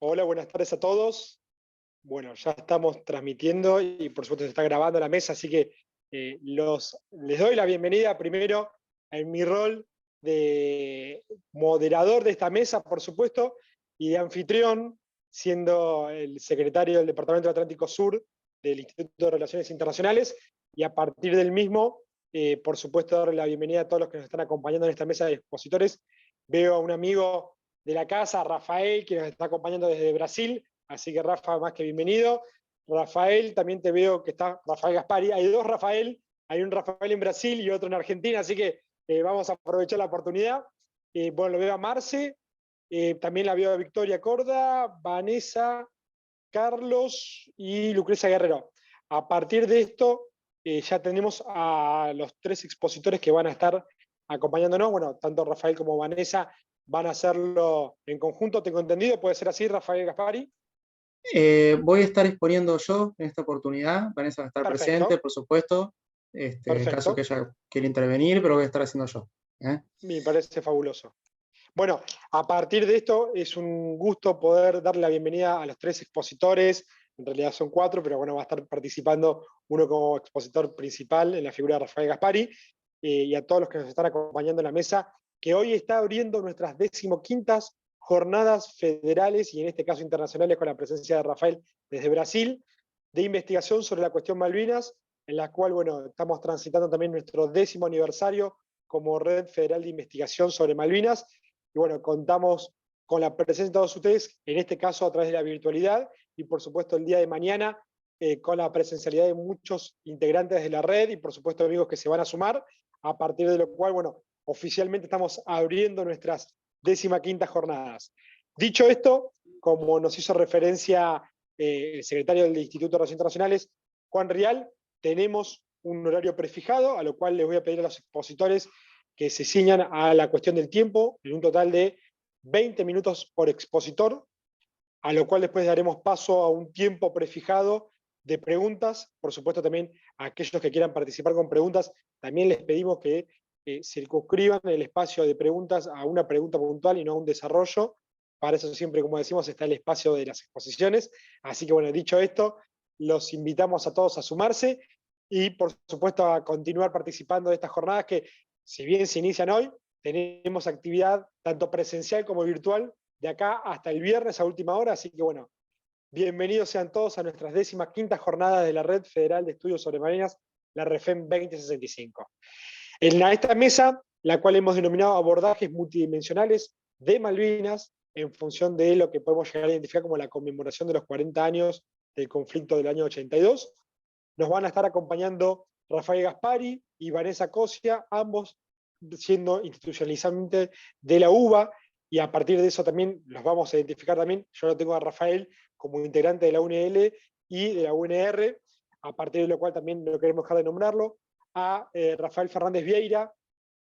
Hola, buenas tardes a todos. Bueno, ya estamos transmitiendo y por supuesto se está grabando la mesa, así que les doy la bienvenida primero en mi rol de moderador de esta mesa, por supuesto, y de anfitrión, siendo el secretario del Departamento Atlántico Sur del Instituto de Relaciones Internacionales, y a partir del mismo, por supuesto, darle la bienvenida a todos los que nos están acompañando en esta mesa de expositores. Veo a un amigo de la casa, Rafael, que nos está acompañando desde Brasil. Así que Rafa, más que bienvenido. Rafael, también te veo que está Rafael Gaspari. Hay dos Rafael, hay un Rafael en Brasil y otro en Argentina, así que vamos a aprovechar la oportunidad. Bueno, lo veo a Marce, también la veo a Victoria Corda, Vanessa, Carlos y Lucrecia Guerrero. A partir de esto, ya tenemos a los tres expositores que van a estar acompañándonos. Bueno, tanto Rafael como Vanessa van a hacerlo en conjunto, tengo entendido. ¿Puede ser así, Rafael Gaspari? Voy a estar exponiendo yo en esta oportunidad. Vanessa va a estar presente, Perfecto, por supuesto, en caso que perfecto. ella quiera intervenir, pero voy a estar haciendo yo. ¿eh? Me parece fabuloso. Bueno, a partir de esto es un gusto poder darle la bienvenida a los tres expositores. En realidad son cuatro, pero bueno, va a estar participando uno como expositor principal en la figura de Rafael Gaspari, y a todos los que nos están acompañando en la mesa, que hoy está abriendo nuestras 15ª jornadas federales y en este caso internacionales con la presencia de Rafael desde Brasil, de investigación sobre la cuestión Malvinas, en la cual, bueno, estamos transitando también nuestro 10º aniversario como Red Federal de Investigación sobre Malvinas. Y bueno, contamos con la presencia de todos ustedes, en este caso a través de la virtualidad, y por supuesto el día de mañana con la presencialidad de muchos integrantes de la red y por supuesto amigos que se van a sumar, a partir de lo cual, bueno, oficialmente estamos abriendo nuestras 15ª jornadas. Dicho esto, como nos hizo referencia el secretario del Instituto de Relaciones Internacionales, Juan Rial, tenemos un horario prefijado, a lo cual les voy a pedir a los expositores que se ciñan a la cuestión del tiempo, en un total de 20 minutos por expositor, a lo cual después daremos paso a un tiempo prefijado de preguntas. Por supuesto, también a aquellos que quieran participar con preguntas, también les pedimos que circunscriban el espacio de preguntas a una pregunta puntual y no a un desarrollo. Para eso siempre, como decimos, está el espacio de las exposiciones. Así que bueno, dicho esto, los invitamos a todos a sumarse y por supuesto a continuar participando de estas jornadas que, si bien se inician hoy, tenemos actividad tanto presencial como virtual de acá hasta el viernes a última hora, así que bueno, bienvenidos sean todos a nuestras 15ª jornadas de la Red Federal de Estudios sobre Marinas, la REFEM 2065. En esta mesa, la cual hemos denominado abordajes multidimensionales de Malvinas, en función de lo que podemos llegar a identificar como la conmemoración de los 40 años del conflicto del año 82, nos van a estar acompañando Rafael Gaspari y Vanessa Cosia, ambos siendo institucionalizadamente de la UBA, y a partir de eso también los vamos a identificar también. Yo lo tengo a Rafael como integrante de la UNL y de la UNR, a partir de lo cual también no queremos dejar de nombrarlo, a Rafael Fernández Vieira,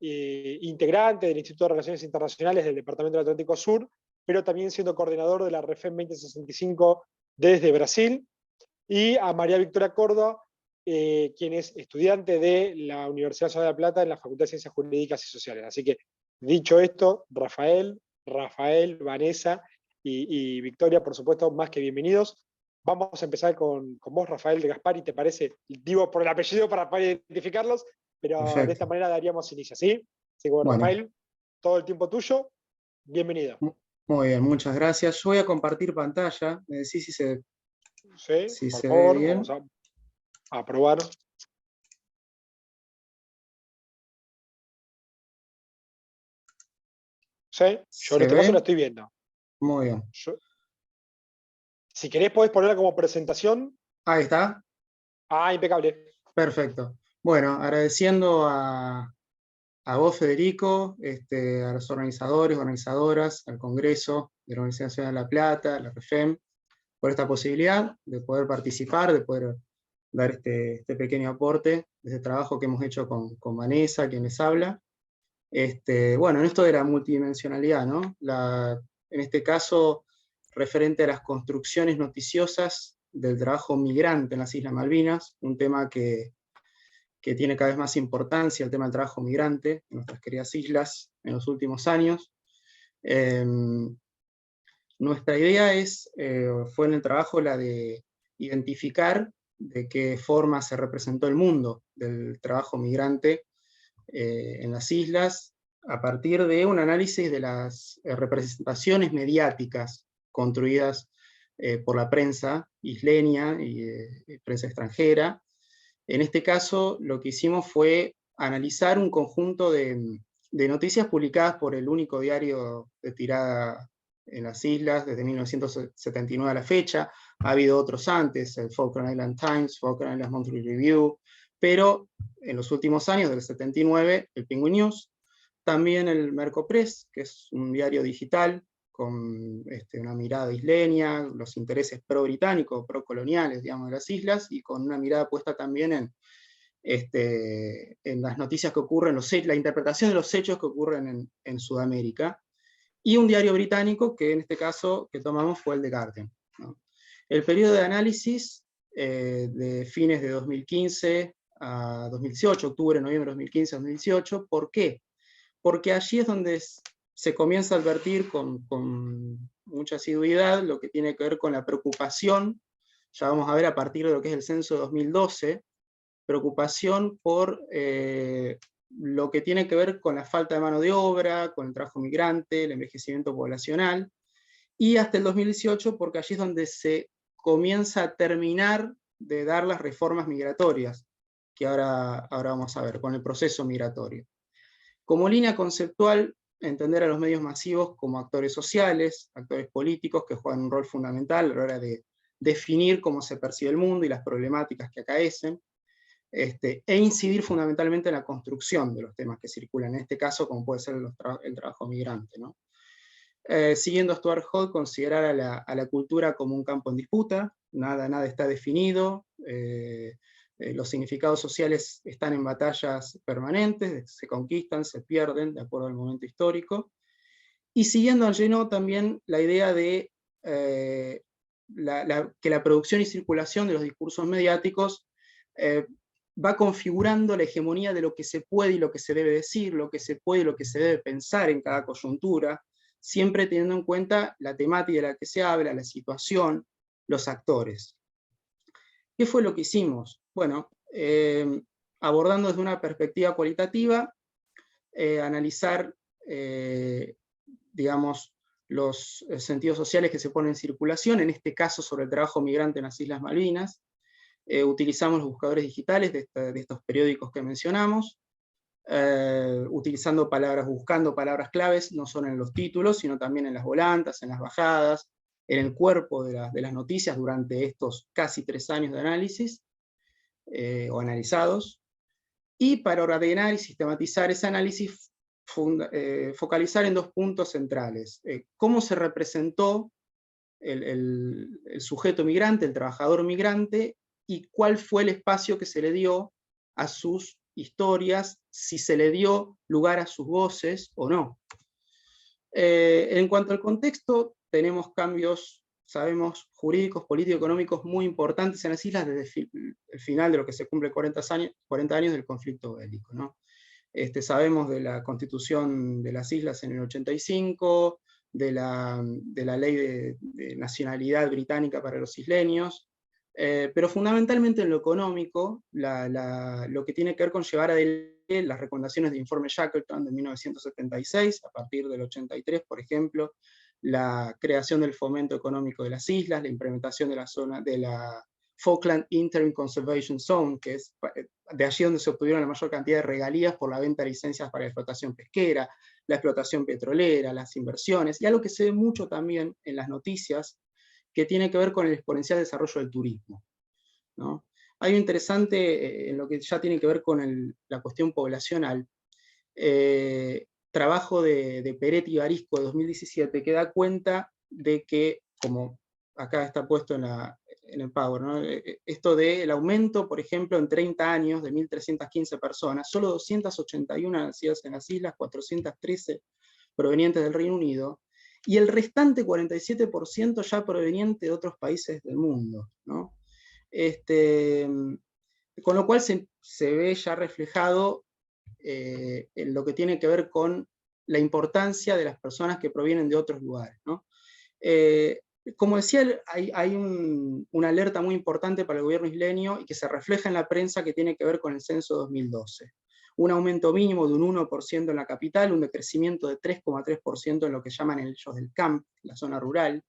integrante del Instituto de Relaciones Internacionales del Departamento del Atlántico Sur, pero también siendo coordinador de la REFEM 2065 desde Brasil, y a María Victoria Córdoba, quien es estudiante de la Universidad Ciudad de La Plata en la Facultad de Ciencias Jurídicas y Sociales. Así que, dicho esto, Rafael, Vanessa y Victoria, por supuesto, más que bienvenidos. Vamos a empezar con vos, Rafael de Gaspari, ¿te parece? Digo por el apellido para identificarlos, pero de esta Perfecto. manera daríamos inicio, ¿sí? Así que, bueno, Bueno, Rafael, todo el tiempo tuyo, bienvenido. muy bien, muchas gracias. Yo voy a compartir pantalla. Me decís ¿Sí? si Por se ve favor, vamos bien. a probar. ¿Sí? Yo en ¿Se este caso la ve? estoy viendo. Muy bien. Yo, si querés, podés ponerla como presentación. Ahí está. Ah, impecable. Perfecto. Bueno, agradeciendo a vos, Federico, a los organizadores, organizadoras, al Congreso de la Universidad Nacional de La Plata, a la REFEM, por esta posibilidad de poder participar, de poder dar este pequeño aporte de ese trabajo que hemos hecho con Vanessa, quien les habla. Bueno, en esto de la multidimensionalidad, ¿no? En este caso, referente a las construcciones noticiosas del trabajo migrante en las Islas Malvinas, un tema que tiene cada vez más importancia, el tema del trabajo migrante en nuestras queridas islas en los últimos años. Nuestra idea fue en el trabajo la de identificar de qué forma se representó el mundo del trabajo migrante en las islas, a partir de un análisis de las representaciones mediáticas construidas por la prensa isleña y prensa extranjera. En este caso, lo que hicimos fue analizar un conjunto de noticias publicadas por el único diario de tirada en las islas desde 1979 a la fecha. Ha habido otros antes, el Falkland Island Times, Falkland Island Monthly Review, pero en los últimos años, del 79, el Penguin News, también el Mercopress, que es un diario digital con una mirada isleña, los intereses pro-británicos, pro-coloniales, digamos, de las islas, y con una mirada puesta también en las noticias que ocurren, la interpretación de los hechos que ocurren en Sudamérica, y un diario británico, que en este caso que tomamos fue el The Guardian, ¿no? El periodo de análisis de fines de 2015 a 2018, octubre, noviembre de 2015 a 2018, ¿por qué? Porque allí es donde se comienza a advertir con mucha asiduidad lo que tiene que ver con la preocupación, ya vamos a ver a partir de lo que es el censo de 2012, preocupación por lo que tiene que ver con la falta de mano de obra, con el trabajo migrante, el envejecimiento poblacional, y hasta el 2018 porque allí es donde se comienza a terminar de dar las reformas migratorias, que ahora vamos a ver, con el proceso migratorio. Como línea conceptual, entender a los medios masivos como actores sociales, actores políticos que juegan un rol fundamental a la hora de definir cómo se percibe el mundo y las problemáticas que acaecen, e incidir fundamentalmente en la construcción de los temas que circulan, en este caso como puede ser el trabajo migrante, ¿no? Siguiendo a Stuart Hall, considerar a la cultura como un campo en disputa, nada está definido, los significados sociales están en batallas permanentes, se conquistan, se pierden de acuerdo al momento histórico, y siguiendo a Genot también la idea de que la producción y circulación de los discursos mediáticos va configurando la hegemonía de lo que se puede y lo que se debe decir, lo que se puede y lo que se debe pensar en cada coyuntura, siempre teniendo en cuenta la temática de la que se habla, la situación, los actores. ¿Qué fue lo que hicimos? Bueno, abordando desde una perspectiva cualitativa, analizar, digamos, los sentidos sociales que se ponen en circulación, en este caso sobre el trabajo migrante en las Islas Malvinas. Utilizamos los buscadores digitales de estos periódicos que mencionamos, buscando palabras claves, no solo en los títulos, sino también en las volantas, en las bajadas, en el cuerpo de las noticias durante estos casi 3 años de análisis, o analizados, y para ordenar y sistematizar ese análisis, focalizar en 2 puntos centrales. Cómo se representó el sujeto migrante, el trabajador migrante, y cuál fue el espacio que se le dio a sus historias, si se le dio lugar a sus voces o no. En cuanto al contexto, tenemos cambios, sabemos, jurídicos, políticos, económicos muy importantes en las islas desde el final de lo que se cumple 40 años del conflicto bélico, ¿no? Sabemos de la constitución de las islas en el 85, de la ley de nacionalidad británica para los isleños, pero fundamentalmente en lo económico, lo que tiene que ver con llevar adelante las recomendaciones de informe Shackleton de 1976, a partir del 83, por ejemplo, la creación del fomento económico de las islas, la implementación de la zona de la Falkland Interim Conservation Zone, que es de allí donde se obtuvieron la mayor cantidad de regalías por la venta de licencias para la explotación pesquera, la explotación petrolera, las inversiones, y algo que se ve mucho también en las noticias, que tiene que ver con el exponencial desarrollo del turismo, ¿no? Hay un interesante, en lo que ya tiene que ver con la cuestión poblacional, trabajo de Peretti y Barisco de 2017, que da cuenta de que, como acá está puesto en el Power, ¿no? Esto del aumento, por ejemplo, en 30 años de 1.315 personas, solo 281 nacidas en las islas, 413 provenientes del Reino Unido, y el restante 47% ya proveniente de otros países del mundo, ¿no? Con lo cual se ve ya reflejado en lo que tiene que ver con la importancia de las personas que provienen de otros lugares, ¿no? Como decía, hay una alerta muy importante para el gobierno isleño y que se refleja en la prensa, que tiene que ver con el censo 2012. Un aumento mínimo de un 1% en la capital, un decrecimiento de 3,3% en lo que llaman ellos del camp, la zona rural,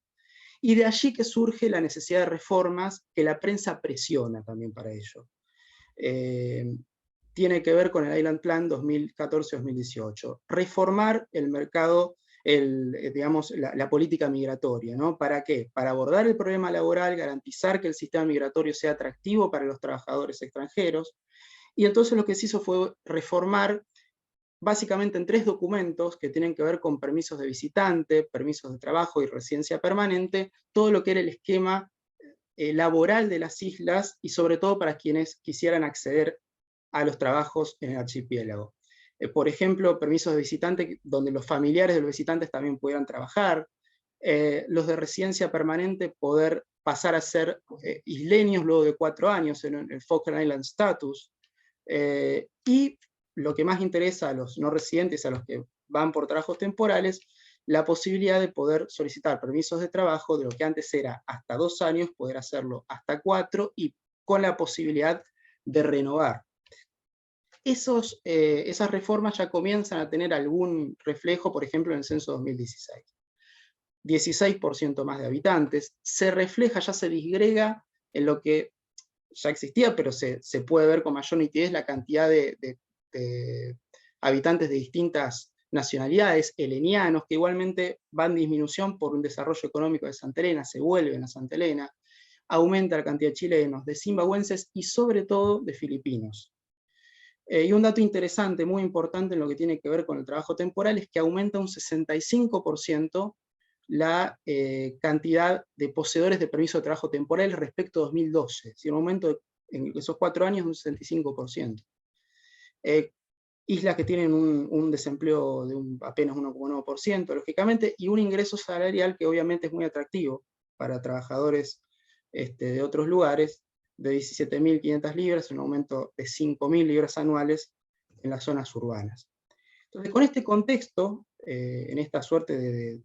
y de allí que surge la necesidad de reformas que la prensa presiona también para ello. Tiene que ver con el Island Plan 2014-2018. Reformar el mercado, digamos, la política migratoria, ¿no? ¿Para qué? Para abordar el problema laboral, garantizar que el sistema migratorio sea atractivo para los trabajadores extranjeros, y entonces lo que se hizo fue reformar básicamente en 3 documentos que tienen que ver con permisos de visitante, permisos de trabajo y residencia permanente, todo lo que era el esquema laboral de las islas, y sobre todo para quienes quisieran acceder a los trabajos en el archipiélago. Por ejemplo, permisos de visitante donde los familiares de los visitantes también pudieran trabajar, los de residencia permanente poder pasar a ser isleños luego de 4 años en el Falkland Island Status, y lo que más interesa a los no residentes, a los que van por trabajos temporales, la posibilidad de poder solicitar permisos de trabajo de lo que antes era hasta 2 años, poder hacerlo hasta 4, y con la posibilidad de renovar. Esas reformas ya comienzan a tener algún reflejo, por ejemplo, en el censo 2016. 16% más de habitantes, se refleja, ya se disgrega en lo que ya existía, pero se puede ver con mayor nitidez la cantidad de habitantes de distintas nacionalidades, helenianos, que igualmente van en disminución por un desarrollo económico de Santa Elena, se vuelven a Santa Elena, aumenta la cantidad de chilenos, de zimbabuenses y sobre todo de filipinos. Y un dato interesante, muy importante en lo que tiene que ver con el trabajo temporal, es que aumenta un 65% la cantidad de poseedores de permiso de trabajo temporal respecto a 2012, un aumento en esos 4 años de un 65%. Islas que tienen un desempleo de apenas 1,9%, lógicamente, y un ingreso salarial que obviamente es muy atractivo para trabajadores de otros lugares, de 17.500 libras, un aumento de 5.000 libras anuales en las zonas urbanas. Entonces, con este contexto, en esta suerte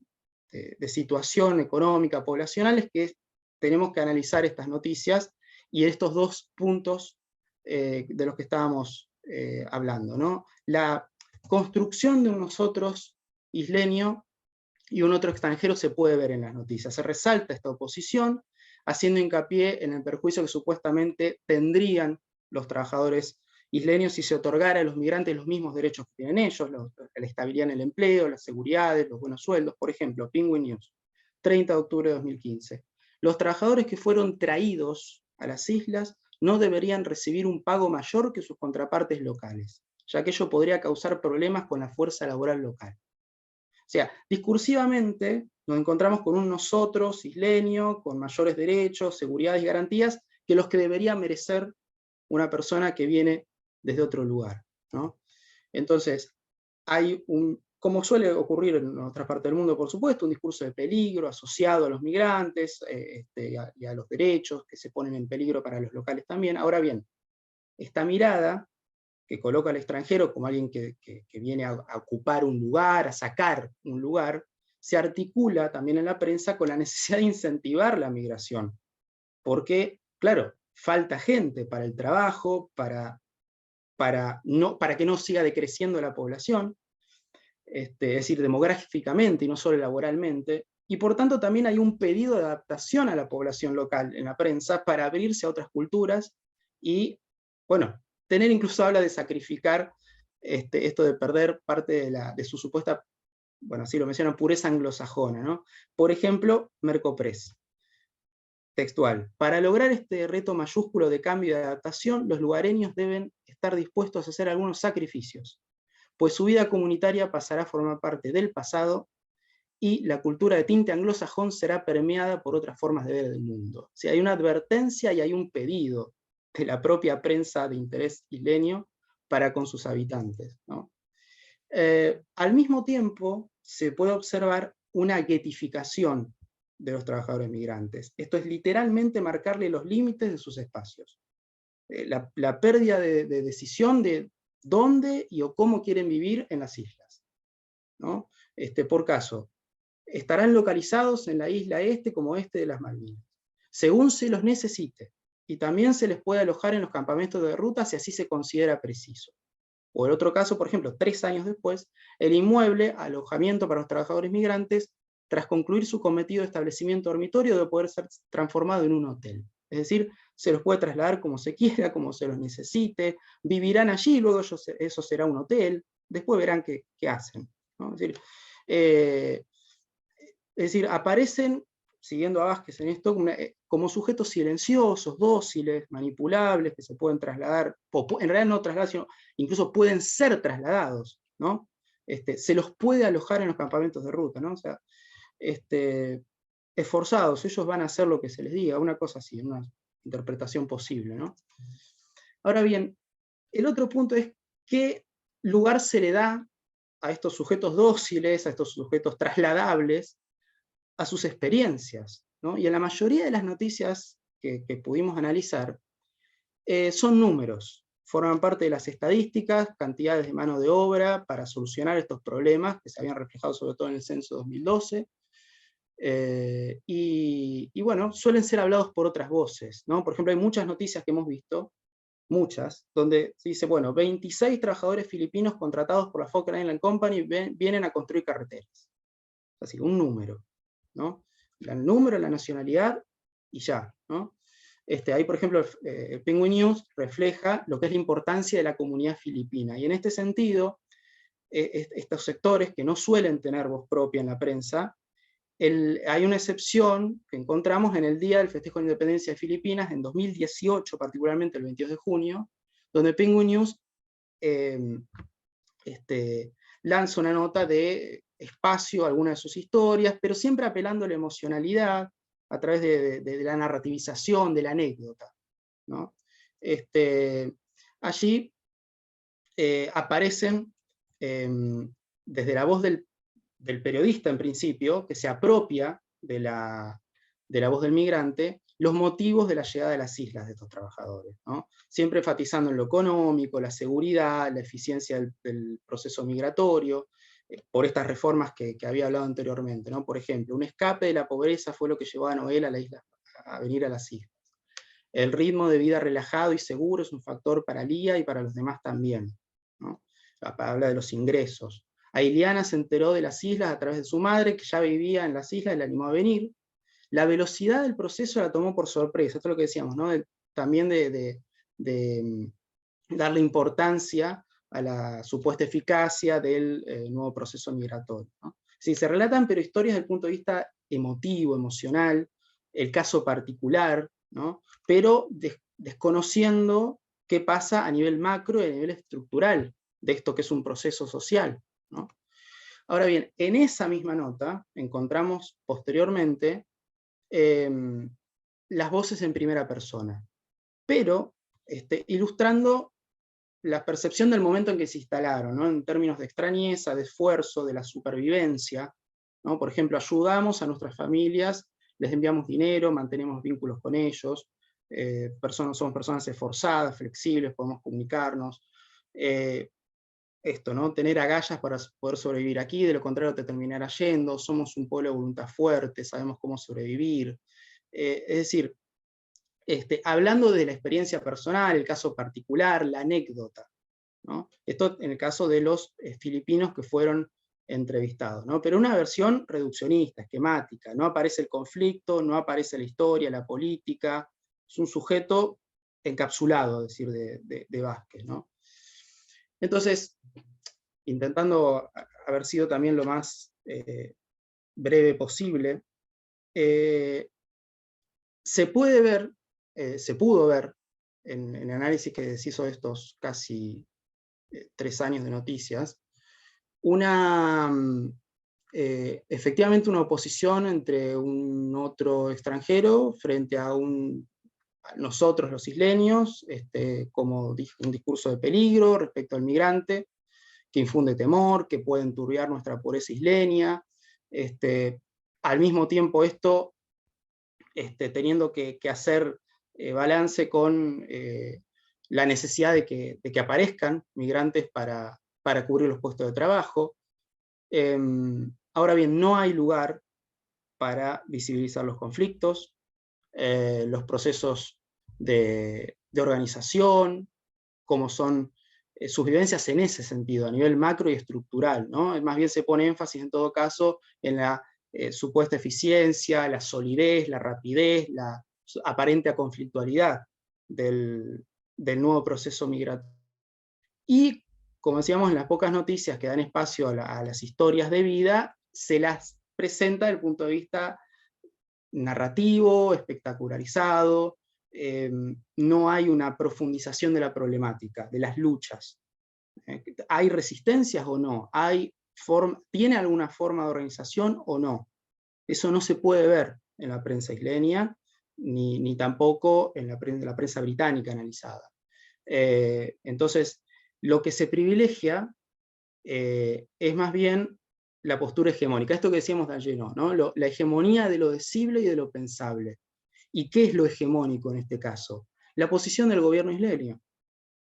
de situación económica, poblacional, es que tenemos que analizar estas noticias y estos 2 puntos de los que estábamos hablando, ¿no? La construcción de un nosotros isleño y un otro extranjero se puede ver en las noticias. Se resalta esta oposición, haciendo hincapié en el perjuicio que supuestamente tendrían los trabajadores isleños si se otorgara a los migrantes los mismos derechos que tienen ellos, la estabilidad en el empleo, las seguridades, los buenos sueldos. Por ejemplo, Penguin News, 30 de octubre de 2015. Los trabajadores que fueron traídos a las islas no deberían recibir un pago mayor que sus contrapartes locales, ya que ello podría causar problemas con la fuerza laboral local. O sea, discursivamente nos encontramos con un nosotros isleño, con mayores derechos, seguridades y garantías, que los que debería merecer una persona que viene desde otro lugar, ¿no? Entonces, hay como suele ocurrir en otras partes del mundo, por supuesto, un discurso de peligro asociado a los migrantes y a los derechos que se ponen en peligro para los locales también. Ahora bien, esta mirada que coloca al extranjero como alguien que viene a ocupar un lugar, a sacar un lugar, se articula también en la prensa con la necesidad de incentivar la migración. Porque, claro, falta gente para el trabajo, para que no siga decreciendo la población, es decir, demográficamente y no solo laboralmente, y por tanto también hay un pedido de adaptación a la población local en la prensa para abrirse a otras culturas y, bueno, tener incluso habla de sacrificar esto de perder parte de su supuesta, bueno, así lo mencionan, pureza anglosajona, ¿no? Por ejemplo, Mercopress. Textual. Para lograr este reto mayúsculo de cambio y de adaptación, los lugareños deben estar dispuestos a hacer algunos sacrificios, pues su vida comunitaria pasará a formar parte del pasado y la cultura de tinte anglosajón será permeada por otras formas de ver el mundo. O sea, hay una advertencia y hay un pedido de la propia prensa de interés isleño para con sus habitantes, ¿no? Al mismo tiempo, se puede observar una guetificación de los trabajadores migrantes. Esto es literalmente marcarle los límites de sus espacios. La pérdida de decisión de dónde y o cómo quieren vivir en las islas, ¿no? Por caso, estarán localizados en la isla este como oeste de las Malvinas, según se los necesite, y también se les puede alojar en los campamentos de ruta si así se considera preciso. O el otro caso, por ejemplo, 3 años después, el inmueble, alojamiento para los trabajadores migrantes, tras concluir su cometido de establecimiento dormitorio, debe poder ser transformado en un hotel. Es decir, se los puede trasladar como se quiera, como se los necesite, vivirán allí, luego eso será un hotel, después verán qué hacen, ¿no? Es decir, aparecen, siguiendo a Vázquez en esto, como sujetos silenciosos, dóciles, manipulables, que se pueden trasladar, en realidad no trasladar, sino incluso pueden ser trasladados, ¿no? Se los puede alojar en los campamentos de ruta, ¿no? O sea, esforzados, ellos van a hacer lo que se les diga, una cosa así, una interpretación posible, ¿no? Ahora bien, el otro punto es qué lugar se le da a estos sujetos dóciles, a estos sujetos trasladables, a sus experiencias, ¿no? Y en la mayoría de las noticias que pudimos analizar, son números, forman parte de las estadísticas, cantidades de mano de obra para solucionar estos problemas que se habían reflejado sobre todo en el censo 2012, y bueno, suelen ser hablados por otras voces, ¿no? Por ejemplo, hay muchas noticias que hemos visto, muchas, donde se dice, bueno, 26 trabajadores filipinos contratados por la Falkland Island Company vienen a construir carreteras. Así, un número, ¿no? El número, la nacionalidad, y ya, ¿no? Ahí, por ejemplo, el Penguin News refleja lo que es la importancia de la comunidad filipina, y en este sentido, estos sectores que no suelen tener voz propia en la prensa, hay una excepción que encontramos en el día del festejo de la independencia de Filipinas, en 2018, particularmente el 22 de junio, donde Penguin News lanza una nota de espacio a algunas de sus historias, pero siempre apelando a la emocionalidad a través de la narrativización, de la anécdota, ¿no? Allí aparecen, desde la voz del periodista en principio, que se apropia de la voz del migrante, los motivos de la llegada de las islas de estos trabajadores, ¿no? Siempre enfatizando en lo económico, la seguridad, la eficiencia del proceso migratorio, por estas reformas que había hablado anteriormente, ¿no? Por ejemplo, un escape de la pobreza fue lo que llevó a Noel a venir a las islas. El ritmo de vida relajado y seguro es un factor para Lía y para los demás también, ¿no? Habla de los ingresos. A Iliana se enteró de las islas a través de su madre, que ya vivía en las islas y la animó a venir. La velocidad del proceso la tomó por sorpresa, esto es lo que decíamos, ¿no? También de darle importancia a la supuesta eficacia del nuevo proceso migratorio, ¿no? Sí, se relatan pero historias desde el punto de vista emotivo, emocional, el caso particular, ¿no? Pero desconociendo qué pasa a nivel macro y a nivel estructural de esto que es un proceso social, ¿no? Ahora bien, en esa misma nota encontramos posteriormente las voces en primera persona, pero ilustrando la percepción del momento en que se instalaron, ¿no? En términos de extrañeza, de esfuerzo, de la supervivencia, ¿no? Por ejemplo, ayudamos a nuestras familias, les enviamos dinero, mantenemos vínculos con ellos, somos personas esforzadas, flexibles, podemos comunicarnos, ¿no? Tener agallas para poder sobrevivir aquí, de lo contrario te terminará yendo, somos un pueblo de voluntad fuerte, sabemos cómo sobrevivir. Es decir, hablando de la experiencia personal, el caso particular, la anécdota, ¿no? Esto en el caso de los filipinos que fueron entrevistados, ¿no? Pero una versión reduccionista, esquemática, no aparece el conflicto, no aparece la historia, la política, es un sujeto encapsulado, es decir, de Vázquez, ¿no? Entonces, intentando haber sido también lo más breve posible, se pudo ver en el análisis que se hizo de estos casi 3 años de noticias, efectivamente una oposición entre un otro extranjero frente a nosotros los isleños, como un discurso de peligro respecto al migrante, que infunde temor, que puede enturbiar nuestra pureza isleña, al mismo tiempo esto teniendo que hacer balance con la necesidad de que aparezcan migrantes para cubrir los puestos de trabajo. Ahora bien, no hay lugar para visibilizar los conflictos, los procesos de organización, como son sus vivencias en ese sentido, a nivel macro y estructural, ¿no? Más bien se pone énfasis en todo caso en la supuesta eficiencia, la solidez, la rapidez, la aparente conflictualidad del nuevo proceso migratorio. Y, como decíamos, en las pocas noticias que dan espacio a las historias de vida, se las presenta desde el punto de vista narrativo, espectacularizado, no hay una profundización de la problemática, de las luchas. ¿Hay resistencias o no? ¿Tiene alguna forma de organización o no? Eso no se puede ver en la prensa isleña, ni tampoco en la prensa británica analizada. Entonces, lo que se privilegia es más bien la postura hegemónica. Esto que decíamos de Alleno, ¿no? La hegemonía de lo decible y de lo pensable. ¿Y qué es lo hegemónico en este caso? La posición del gobierno isleño,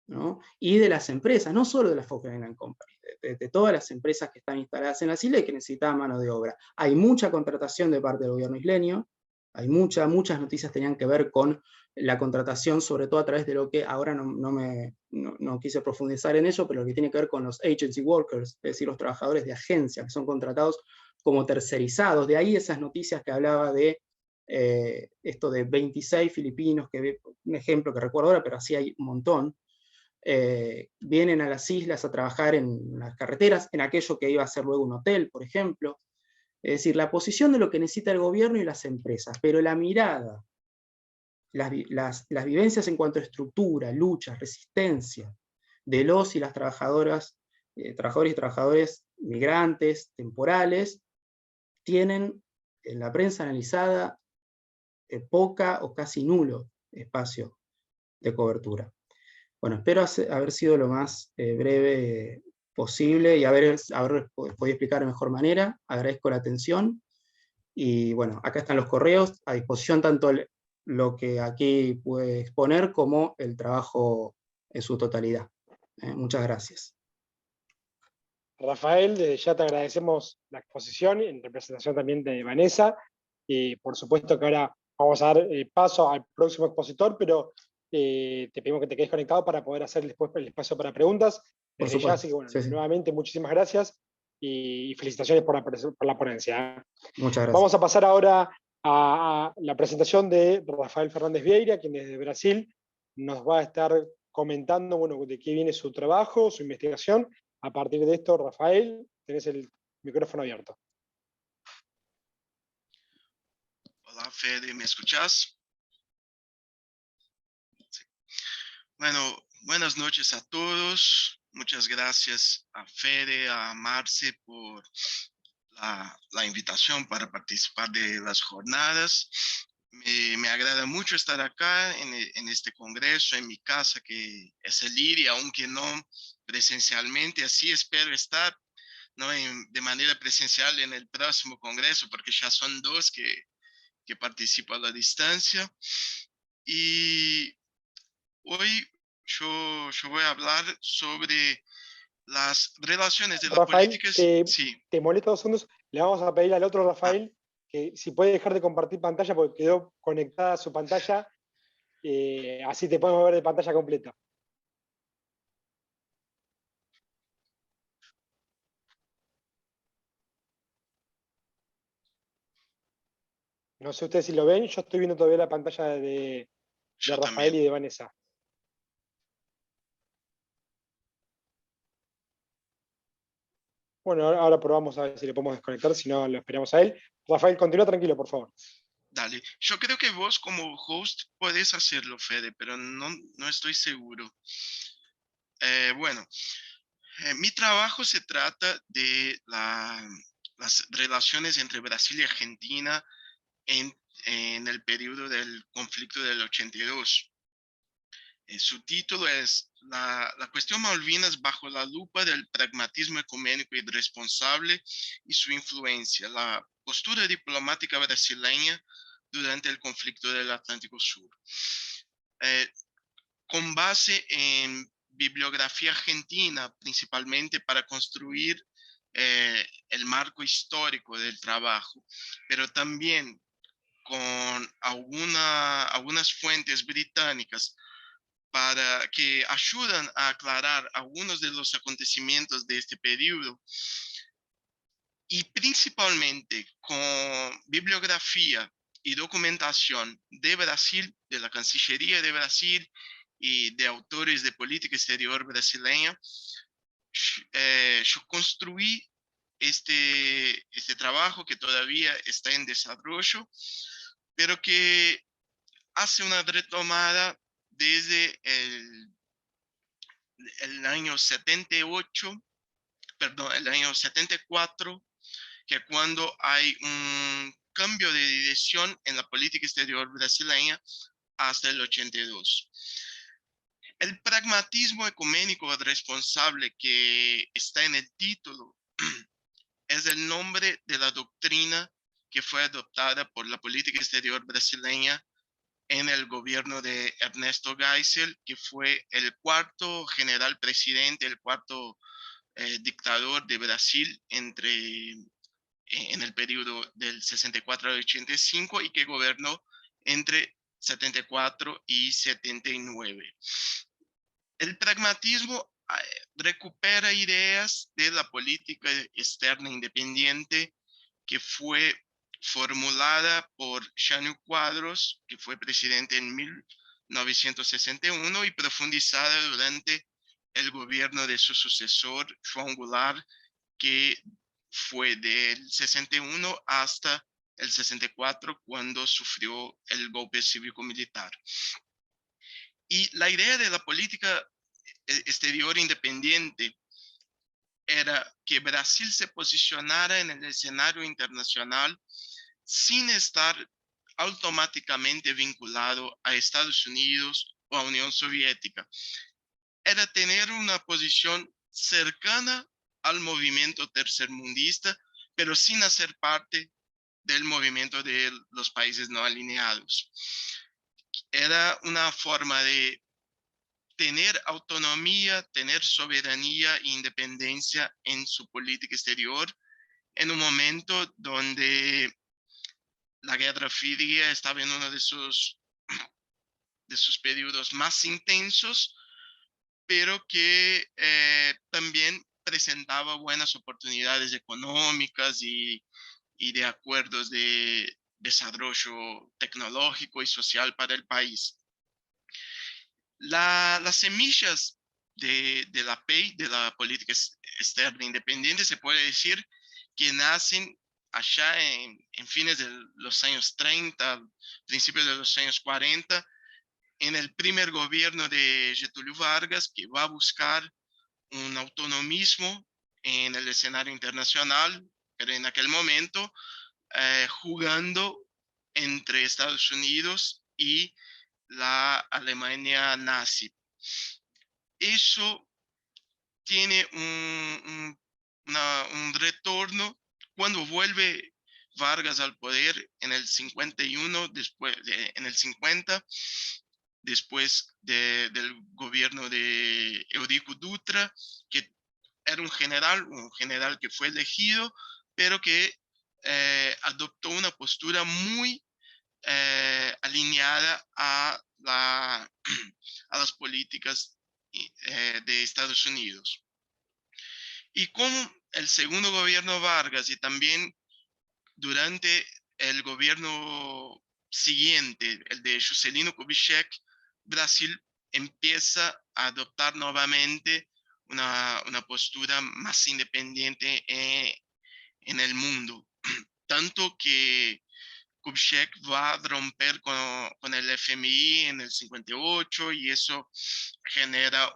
¿no? Y de las empresas, no solo de la Fokker Island Company, de todas las empresas que están instaladas en las islas y que necesitaban mano de obra. Hay mucha contratación de parte del gobierno isleño, hay muchas noticias tenían que ver con la contratación, sobre todo a través de lo que ahora no quise profundizar en ello, pero lo que tiene que ver con los agency workers, es decir, los trabajadores de agencia, que son contratados como tercerizados. De ahí esas noticias que hablaba de esto de 26 filipinos, un ejemplo que recuerdo ahora, pero así hay un montón, vienen a las islas a trabajar en las carreteras, en aquello que iba a ser luego un hotel, por ejemplo. Es decir, la posición de lo que necesita el gobierno y las empresas, pero la mirada, las vivencias en cuanto a estructura, lucha, resistencia de los y las trabajadoras, trabajadores y trabajadoras migrantes, temporales, tienen en la prensa analizada poca o casi nulo espacio de cobertura. Bueno, espero haber sido lo más breve posible y haber podido explicar de mejor manera. Agradezco la atención y bueno, acá están los correos a disposición, tanto lo que aquí pude exponer como el trabajo en su totalidad. Muchas gracias. Rafael, desde ya te agradecemos la exposición en representación también de Vanessa, y por supuesto que ahora vamos a dar paso al próximo expositor, pero te pedimos que te quedes conectado para poder hacer después el espacio para preguntas Por desde ya, supuesto. así que bueno, Sí, sí. nuevamente muchísimas gracias y felicitaciones por la ponencia. Muchas gracias. Vamos a pasar ahora a la presentación de Rafael Fernández Vieira, quien desde Brasil nos va a estar comentando, bueno, de qué viene su trabajo, su investigación. A partir de esto, Rafael, tenés el micrófono abierto. Hola, Fede, ¿me escuchás? Sí. Bueno, buenas noches a todos. Muchas gracias a Fede, a Marce por la invitación para participar de las jornadas. Me agrada mucho estar acá en este congreso, en mi casa, que es el IRI, aunque no presencialmente. Así espero estar, no de manera presencial en el próximo congreso, porque ya son dos que participo a la distancia. Y hoy yo voy a hablar sobre las relaciones de la Rafael, política. Sí, te molesto 2 segundos. Le vamos a pedir al otro Rafael que si puede dejar de compartir pantalla porque quedó conectada a su pantalla, así te podemos ver de pantalla completa. No sé ustedes si lo ven, yo estoy viendo todavía la pantalla de yo Rafael también. y de Vanessa. Bueno, ahora probamos a ver si le podemos desconectar, si no lo esperamos a él. Rafael, continúa tranquilo, por favor. Dale. Yo creo que vos como host podés hacerlo, Fede, pero no estoy seguro. Bueno, mi trabajo se trata de las relaciones entre Brasil y Argentina en el periodo del conflicto del 82. Su título es la cuestión Malvinas bajo la lupa del pragmatismo ecuménico y responsable y su influencia, la postura diplomática brasileña durante el conflicto del Atlántico Sur. Con base en bibliografía argentina, principalmente para construir el marco histórico del trabajo, pero también con algunas fuentes británicas que ayudan a aclarar algunos de los acontecimientos de este periodo, y principalmente con bibliografía y documentación de Brasil, de la Cancillería de Brasil y de autores de política exterior brasileña, yo construí este trabajo que todavía está en desarrollo, pero que hace una retomada desde el año 78, perdón, el año 74, que cuando hay un cambio de dirección en la política exterior brasileña hasta el 82. El pragmatismo ecuménico responsable que está en el título es el nombre de la doctrina que fue adoptada por la política exterior brasileña en el gobierno de Ernesto Geisel, que fue el cuarto general presidente, el cuarto dictador de Brasil en el periodo del 64 al 85 y que gobernó entre 74 y 79. El pragmatismo recupera ideas de la política externa independiente que fue formulada por Jânio Quadros, que fue presidente en 1961 y profundizada durante el gobierno de su sucesor, João Goulart, que fue del 61 hasta el 64, cuando sufrió el golpe cívico-militar. Y la idea de la política exterior independiente era que Brasil se posicionara en el escenario internacional sin estar automáticamente vinculado a Estados Unidos o a Unión Soviética. Era tener una posición cercana al movimiento tercermundista, pero sin hacer parte del movimiento de los países no alineados. Era una forma de tener autonomía, tener soberanía e independencia en su política exterior en un momento donde la Guerra Fría estaba en uno de sus periodos más intensos, pero que también presentaba buenas oportunidades económicas y de acuerdos de desarrollo tecnológico y social para el país. Las semillas de la PEI, de la política externa independiente, se puede decir que nacen allá en fines de los años 30, principios de los años 40, en el primer gobierno de Getúlio Vargas, que va a buscar un autonomismo en el escenario internacional, pero en aquel momento jugando entre Estados Unidos y la Alemania nazi. Eso tiene un retorno cuando vuelve Vargas al poder en el 51, en el 50, después del gobierno de Eurico Dutra, que era un general que fue elegido, pero que adoptó una postura muy alineada a las políticas de Estados Unidos. Y como el segundo gobierno Vargas y también durante el gobierno siguiente, el de Juscelino Kubitschek, Brasil empieza a adoptar nuevamente una postura más independiente en el mundo. Tanto que Kubitschek va a romper con el FMI en el 58 y eso genera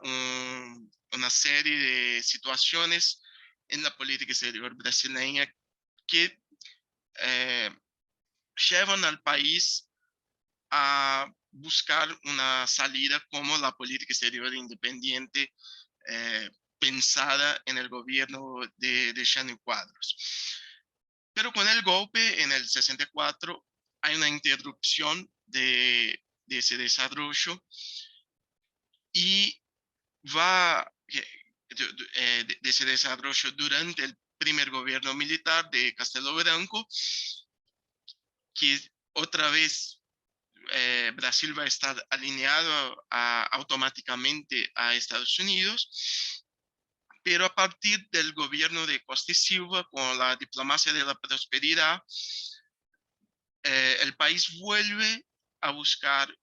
una serie de situaciones en la política exterior brasileña que llevan al país a buscar una salida como la política exterior independiente pensada en el gobierno de Jânio Quadros. Pero con el golpe en el 64 hay una interrupción de ese desarrollo y va de ese desarrollo durante primer gobierno militar de Castelo Branco, que otra vez Brasil va a estar alineado automáticamente a Estados Unidos, pero a partir del gobierno de Costa y Silva, con la diplomacia de la prosperidad, el país vuelve a buscar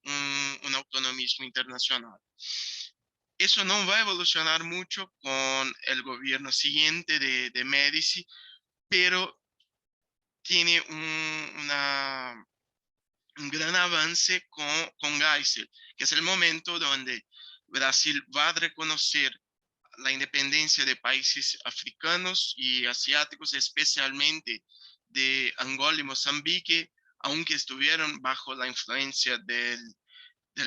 un autonomismo internacional. Eso no va a evolucionar mucho con el gobierno siguiente de Médici, pero tiene un gran avance con Geisel, que es el momento donde Brasil va a reconocer la independencia de países africanos y asiáticos, especialmente de Angola y Mozambique, aunque estuvieron bajo la influencia del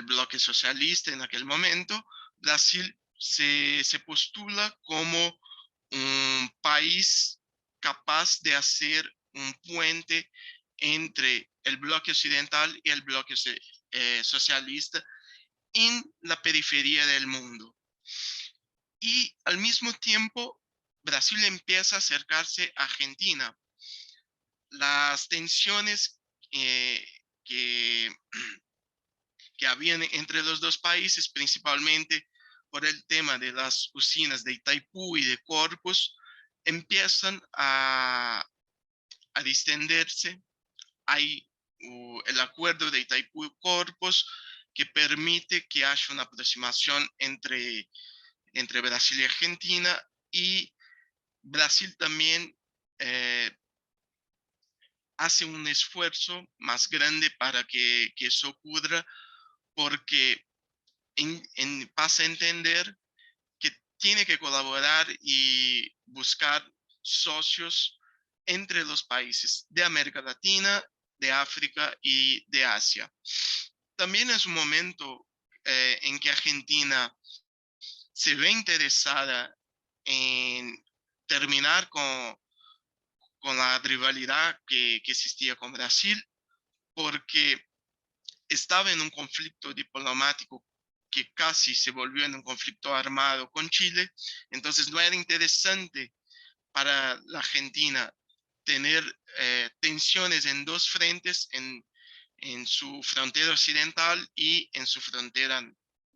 bloque socialista en aquel momento. Brasil se postula como un país capaz de hacer un puente entre el bloque occidental y el bloque socialista en la periferia del mundo. Y al mismo tiempo, Brasil empieza a acercarse a Argentina. Las tensiones que habían entre los dos países, principalmente por el tema de las usinas de Itaipú y de Corpus, empiezan a distenderse. Hay el acuerdo de Itaipú y Corpus que permite que haya una aproximación entre Brasil y Argentina, y Brasil también hace un esfuerzo más grande para que eso ocurra, porque pasa a entender que tiene que colaborar y buscar socios entre los países de América Latina, de África y de Asia. También es un momento en que Argentina se ve interesada en terminar con la rivalidad que existía con Brasil, porque estaba en un conflicto diplomático que casi se volvió en un conflicto armado con Chile. Entonces no era interesante para la Argentina tener tensiones en dos frentes, en su frontera occidental y en su frontera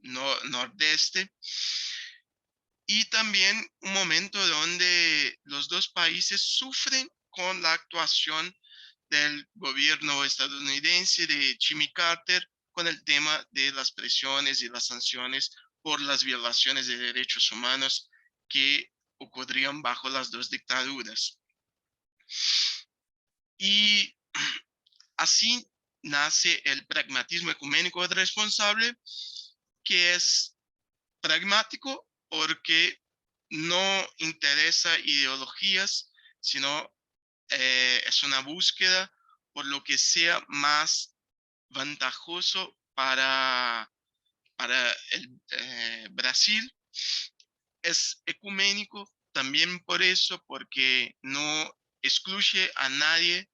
nordeste. Y también un momento donde los dos países sufren con la actuación del gobierno estadounidense de Jimmy Carter con el tema de las presiones y las sanciones por las violaciones de derechos humanos que ocurrían bajo las dos dictaduras. Y así nace el pragmatismo ecuménico responsable, que es pragmático porque no interesa ideologías, sino es una búsqueda por lo que sea más ventajoso para el Brasil. Es ecuménico también por eso, porque no excluye a nadie,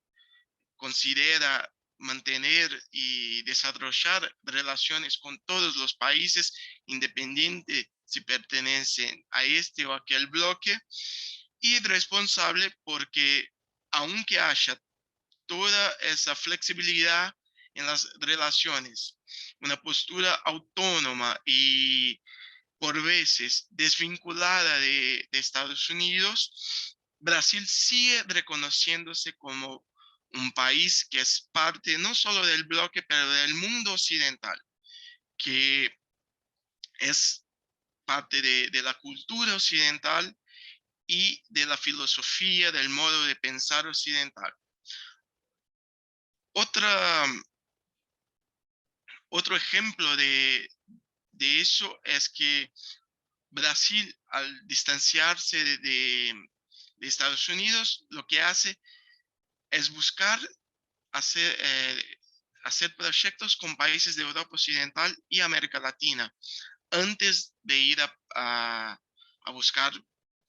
considera mantener y desarrollar relaciones con todos los países, independiente si pertenecen a este o aquel bloque, y responsable porque aunque haya toda esa flexibilidad en las relaciones, una postura autónoma y por veces desvinculada de Estados Unidos, Brasil sigue reconociéndose como un país que es parte no solo del bloque, pero del mundo occidental, que es parte de la cultura occidental y de la filosofía, del modo de pensar occidental. Otro ejemplo de eso es que Brasil, al distanciarse de Estados Unidos, lo que hace es buscar hacer proyectos con países de Europa Occidental y América Latina, antes de ir a buscar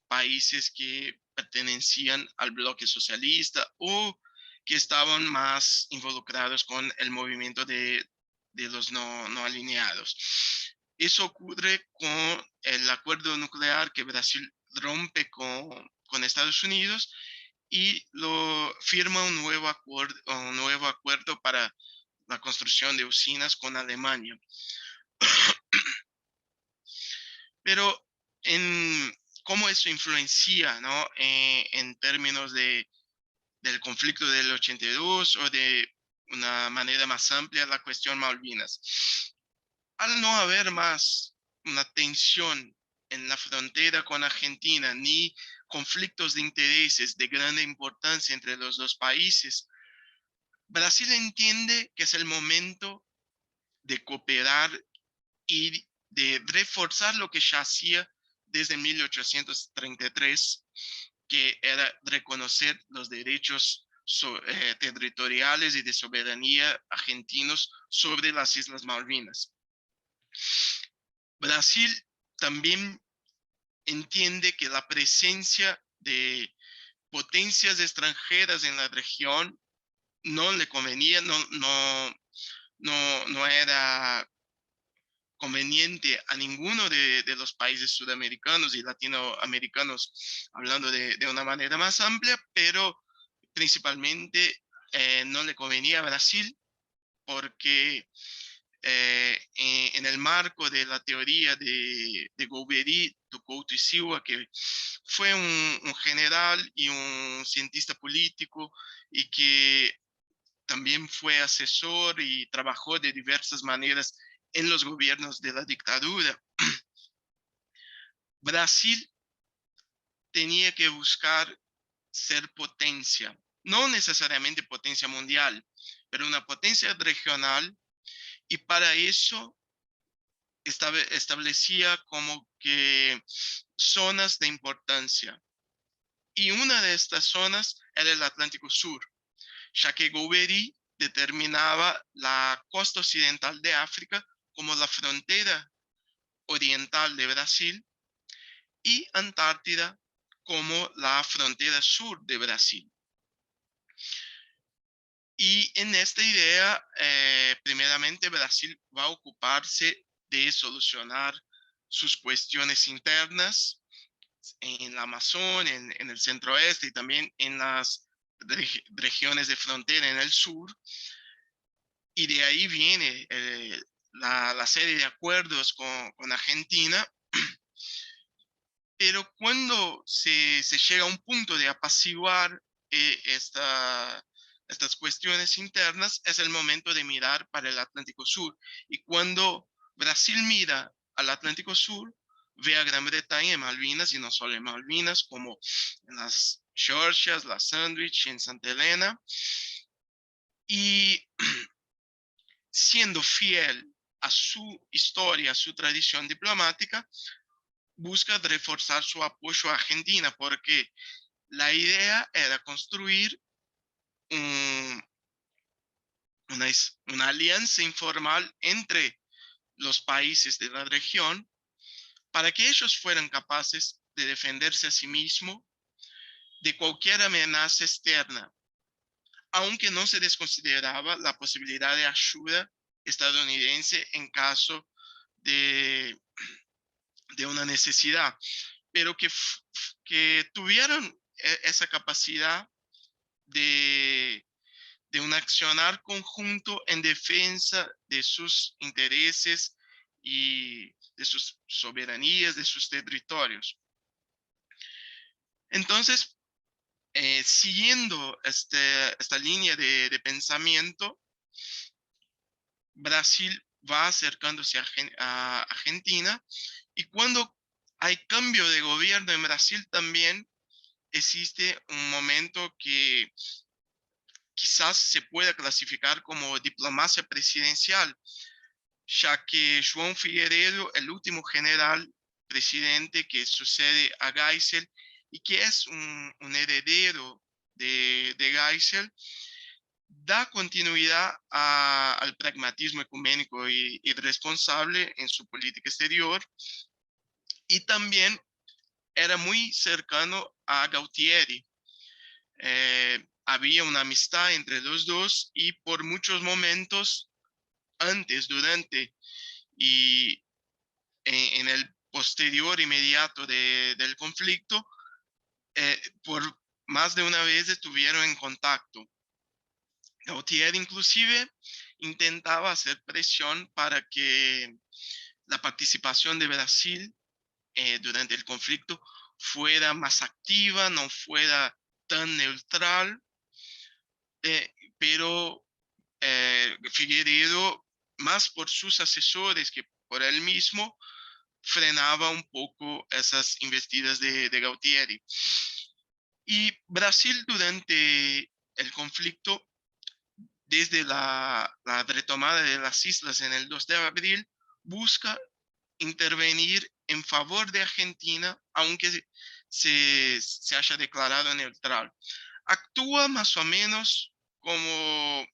países que pertenecían al bloque socialista o que estaban más involucrados con el movimiento de los no alineados. Eso ocurre con el acuerdo nuclear que Brasil rompe con con Estados Unidos y firma un nuevo acuerdo para la construcción de usinas con Alemania. Pero cómo eso influencia, ¿no? En términos del conflicto del 82 o de una manera más amplia la cuestión Malvinas. Al no haber más una tensión en la frontera con Argentina, ni conflictos de intereses de gran importancia entre los dos países, Brasil entiende que es el momento de cooperar y de reforzar lo que ya hacía desde 1833, que era reconocer los derechos territoriales y de soberanía argentinos sobre las Islas Malvinas. Brasil también entiende que la presencia de potencias extranjeras en la región no le convenía, no era conveniente a ninguno de los países sudamericanos y latinoamericanos, hablando de una manera más amplia, pero principalmente no le convenía a Brasil porque en el marco de la teoría de Golbery, Couto y Silva, que fue un general y un cientista político y que también fue asesor y trabajó de diversas maneras en los gobiernos de la dictadura. Brasil tenía que buscar ser potencia, no necesariamente potencia mundial, pero una potencia regional, y para eso establecía como que zonas de importancia. Y una de estas zonas era el Atlántico Sur, ya que Golbery determinaba la costa occidental de África como la frontera oriental de Brasil y Antártida como la frontera sur de Brasil. Y en esta idea, primeramente Brasil va a ocuparse de solucionar sus cuestiones internas en la Amazonia, en el centro oeste y también en las regiones de frontera en el sur. Y de ahí viene la serie de acuerdos con Argentina. Pero cuando se llega a un punto de apaciguar estas cuestiones internas, es el momento de mirar para el Atlántico Sur. Y cuando Brasil mira al Atlántico Sur, ve a Gran Bretaña en Malvinas, y no solo en Malvinas, como en las Georgias, las Sandwich, en Santa Elena. Y siendo fiel a su historia, a su tradición diplomática, busca reforzar su apoyo a Argentina, porque la idea era construir una alianza informal entre los países de la región para que ellos fueran capaces de defenderse a sí mismos de cualquier amenaza externa, aunque no se desconsideraba la posibilidad de ayuda estadounidense en caso de una necesidad, pero que tuvieron esa capacidad de un accionar conjunto en defensa de sus intereses y de sus soberanías, de sus territorios. Entonces, siguiendo esta línea de pensamiento, Brasil va acercándose a Argentina, y cuando hay cambio de gobierno en Brasil también existe un momento que quizás se pueda clasificar como diplomacia presidencial, ya que João Figueiredo, el último general presidente que sucede a Geisel y que es un heredero de Geisel, da continuidad al pragmatismo ecuménico y responsable en su política exterior, y también era muy cercano a Gautieri. Había una amistad entre los dos, y por muchos momentos, antes, durante y en el posterior inmediato del conflicto, por más de una vez estuvieron en contacto. Gautier inclusive intentaba hacer presión para que la participación de Brasil durante el conflicto fuera más activa, no fuera tan neutral, pero Figueiredo, más por sus asesores que por él mismo, frenaba un poco esas investidas de Gautieri. Y Brasil durante el conflicto, desde la retomada de las islas en el 2 de abril, busca intervenir en favor de Argentina, aunque se haya declarado neutral. Actúa más o menos como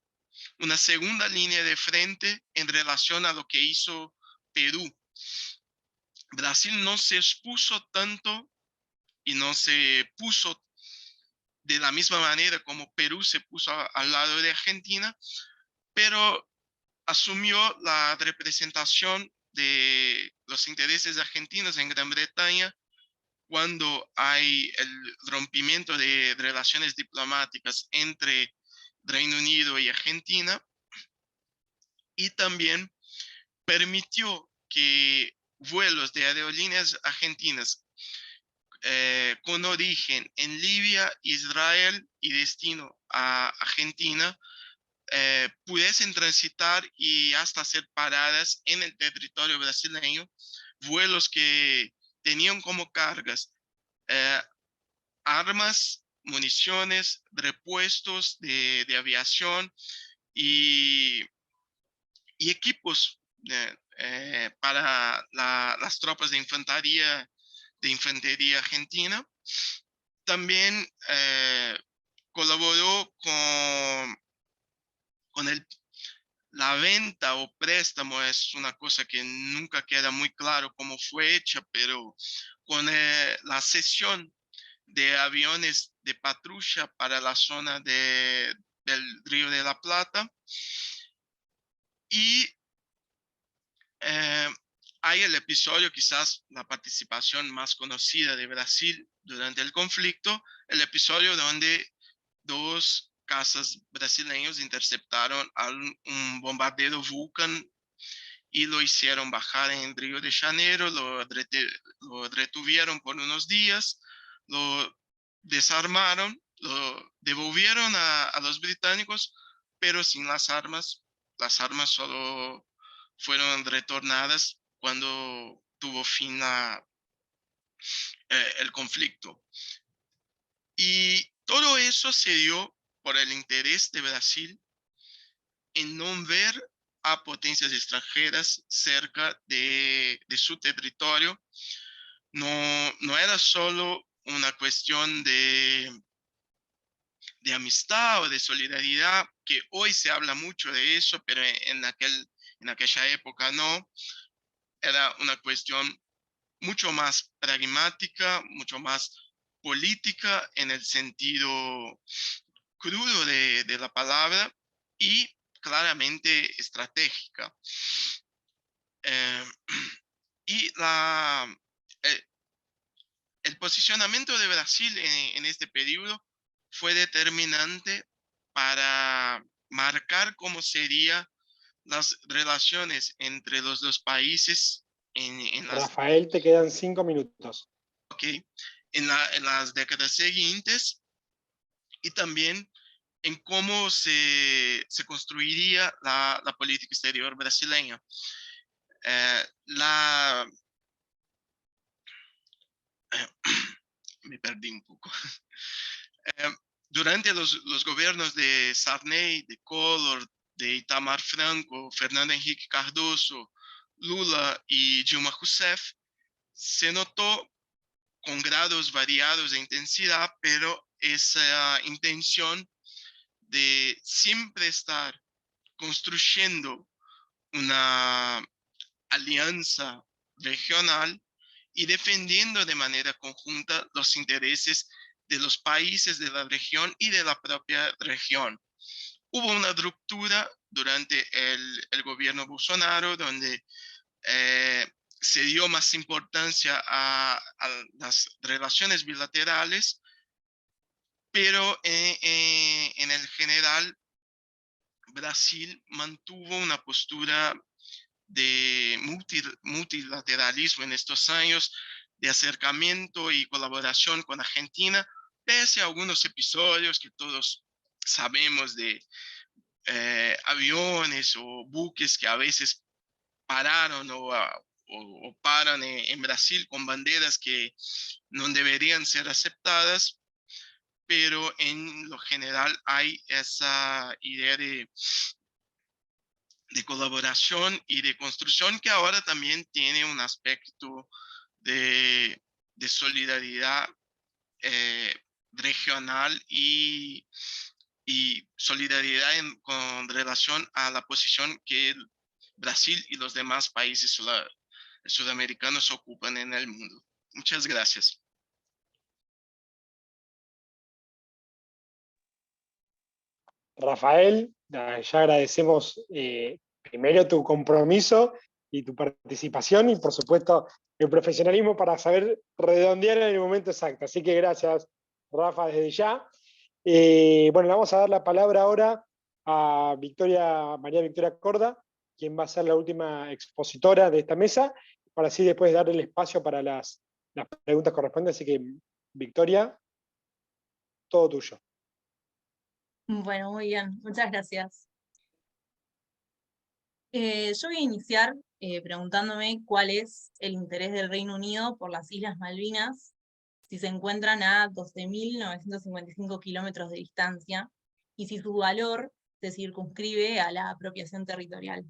una segunda línea de frente en relación a lo que hizo Perú. Brasil no se expuso tanto y no se puso de la misma manera como Perú se puso al lado de Argentina, pero asumió la representación de los intereses argentinos en Gran Bretaña cuando hay el rompimiento de relaciones diplomáticas entre Reino Unido y Argentina, y también permitió que vuelos de aerolíneas argentinas con origen en Libia, Israel y destino a Argentina pudiesen transitar y hasta hacer paradas en el territorio brasileño, vuelos que tenían como cargas eh, armas, municiones, repuestos de aviación y, y equipos para las tropas de infantería argentina. También colaboró con la venta o préstamo, es una cosa que nunca queda muy claro cómo fue hecha, pero con la cesión de aviones de patrulla para la zona del Río de la Plata. Y hay el episodio, quizás la participación más conocida de Brasil durante el conflicto, el episodio donde dos cazas brasileños interceptaron un bombardero Vulcan y lo hicieron bajar en Río de Janeiro, lo retuvieron por unos días, lo desarmaron, lo devolvieron a los británicos, pero sin las armas. Las armas solo fueron retornadas cuando tuvo fin el conflicto. Y todo eso se dio por el interés de Brasil en no ver a potencias extranjeras cerca de su territorio. No era solo una cuestión de amistad o de solidaridad, que hoy se habla mucho de eso, pero en aquella época no. Era una cuestión mucho más pragmática, mucho más política en el sentido crudo de la palabra y claramente estratégica. Eh, y eh, el posicionamiento de Brasil en este periodo fue determinante para marcar cómo serían las relaciones entre los dos países Rafael, te quedan 5 minutos. okay, en las décadas siguientes, y también en cómo se construiría la política exterior brasileña. La, me perdí un poco. Eh, durante los gobiernos de Sarney, de Collor, de Itamar Franco, Fernando Henrique Cardoso, Lula y Dilma Rousseff, se notó con grados variados de intensidad, pero esa intención de siempre estar construyendo una alianza regional y defendiendo de manera conjunta los intereses de los países de la región y de la propia región. Hubo una ruptura durante el gobierno Bolsonaro, donde se dio más importancia a las relaciones bilaterales, pero en el general Brasil mantuvo una postura de multilateralismo en estos años, de acercamiento y colaboración con Argentina, pese a algunos episodios que todos sabemos de aviones o buques que a veces pararon o paran en Brasil con banderas que no deberían ser aceptadas, pero en lo general hay esa idea de colaboración y de construcción que ahora también tiene un aspecto de solidaridad eh, regional y solidaridad con relación a la posición que Brasil y los demás países sudamericanos ocupan en el mundo. Muchas gracias. Rafael, ya agradecemos primero tu compromiso y tu participación y por supuesto el profesionalismo para saber redondear en el momento exacto. Así que gracias, Rafa, desde ya. Bueno, le vamos a dar la palabra ahora a María Victoria Corda, quien va a ser la última expositora de esta mesa, para así después darle el espacio para las preguntas correspondientes. Así que, Victoria, todo tuyo. Bueno, muy bien, muchas gracias. Yo voy a iniciar preguntándome cuál es el interés del Reino Unido por las Islas Malvinas, si se encuentran a 12.955 kilómetros de distancia, y si su valor se circunscribe a la apropiación territorial.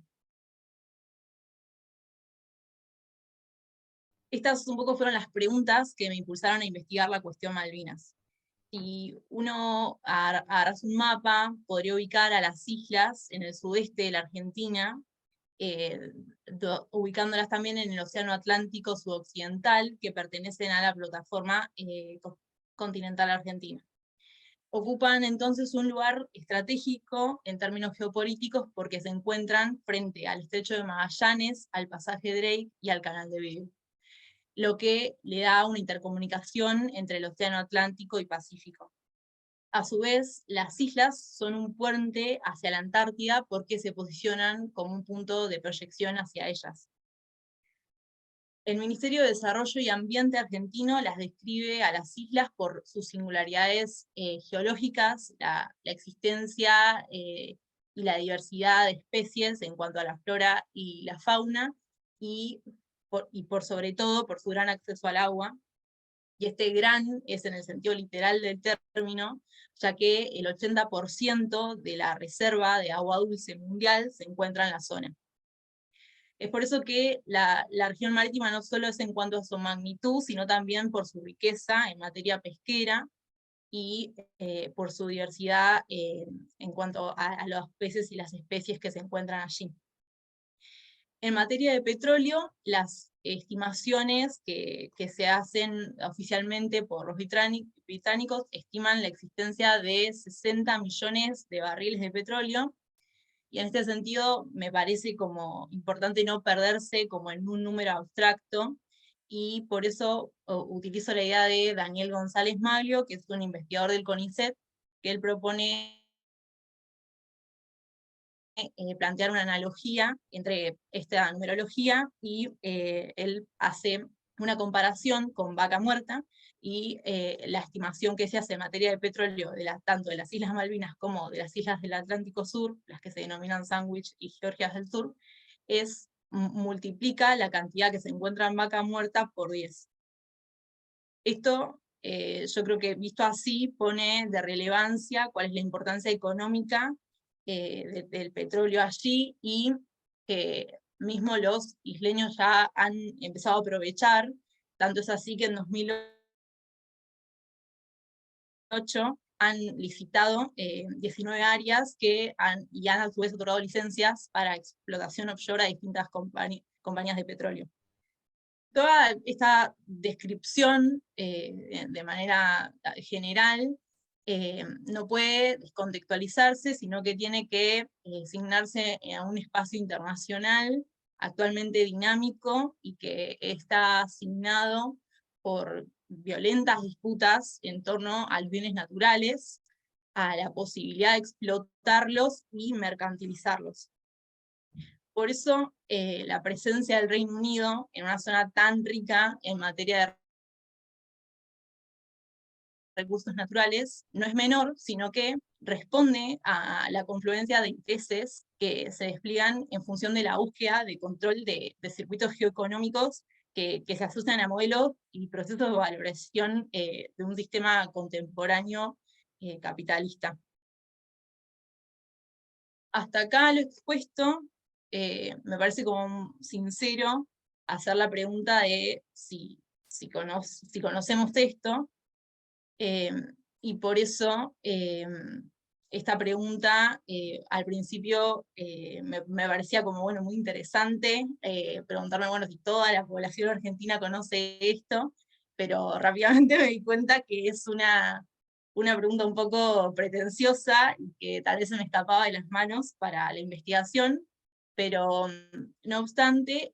Estas un poco fueron las preguntas que me impulsaron a investigar la cuestión Malvinas. Si uno agarras un mapa, podría ubicar a las islas en el sudeste de la Argentina, ubicándolas también en el Océano Atlántico sudoccidental, que pertenecen a la plataforma continental argentina. Ocupan entonces un lugar estratégico en términos geopolíticos porque se encuentran frente al Estrecho de Magallanes, al pasaje Drake y al Canal de Beagle, lo que le da una intercomunicación entre el Océano Atlántico y Pacífico. A su vez, las islas son un puente hacia la Antártida porque se posicionan como un punto de proyección hacia ellas. El Ministerio de Desarrollo y Ambiente argentino las describe a las islas por sus singularidades geológicas, la existencia y la diversidad de especies en cuanto a la flora y la fauna, y por sobre todo por su gran acceso al agua. Y este gran es en el sentido literal del término, ya que el 80% de la reserva de agua dulce mundial se encuentra en la zona. Es por eso que la región marítima no solo es en cuanto a su magnitud, sino también por su riqueza en materia pesquera y por su diversidad en cuanto a los peces y las especies que se encuentran allí. En materia de petróleo, las estimaciones que se hacen oficialmente por los británicos estiman la existencia de 60 millones de barriles de petróleo, y en este sentido me parece como importante no perderse como en un número abstracto, y por eso utilizo la idea de Daniel González Maglio, que es un investigador del CONICET, que él propone plantear una analogía entre esta numerología y él hace una comparación con Vaca Muerta y la estimación que se hace en materia de petróleo tanto de las Islas Malvinas como de las islas del Atlántico Sur, las que se denominan Sandwich y Georgias del Sur, multiplica la cantidad que se encuentra en Vaca Muerta por 10. Esto yo creo que visto así pone de relevancia cuál es la importancia económica del petróleo allí, y que mismo los isleños ya han empezado a aprovechar, tanto es así que en 2008 han licitado 19 áreas y han a su vez otorgado licencias para explotación offshore a distintas compañías de petróleo. Toda esta descripción de manera general no puede descontextualizarse, sino que tiene que asignarse a un espacio internacional actualmente dinámico y que está asignado por violentas disputas en torno a los bienes naturales, a la posibilidad de explotarlos y mercantilizarlos. Por eso la presencia del Reino Unido en una zona tan rica en materia de recursos naturales no es menor, sino que responde a la confluencia de intereses que se despliegan en función de la búsqueda de control de circuitos geoeconómicos que se asocian a modelos y procesos de valoración de un sistema contemporáneo capitalista. Hasta acá lo expuesto, me parece como sincero hacer la pregunta de si conocemos esto, y por eso esta pregunta al principio me parecía como, bueno, muy interesante, preguntarme, bueno, si toda la población argentina conoce esto, pero rápidamente me di cuenta que es una pregunta un poco pretenciosa y que tal vez se me escapaba de las manos para la investigación, pero no obstante,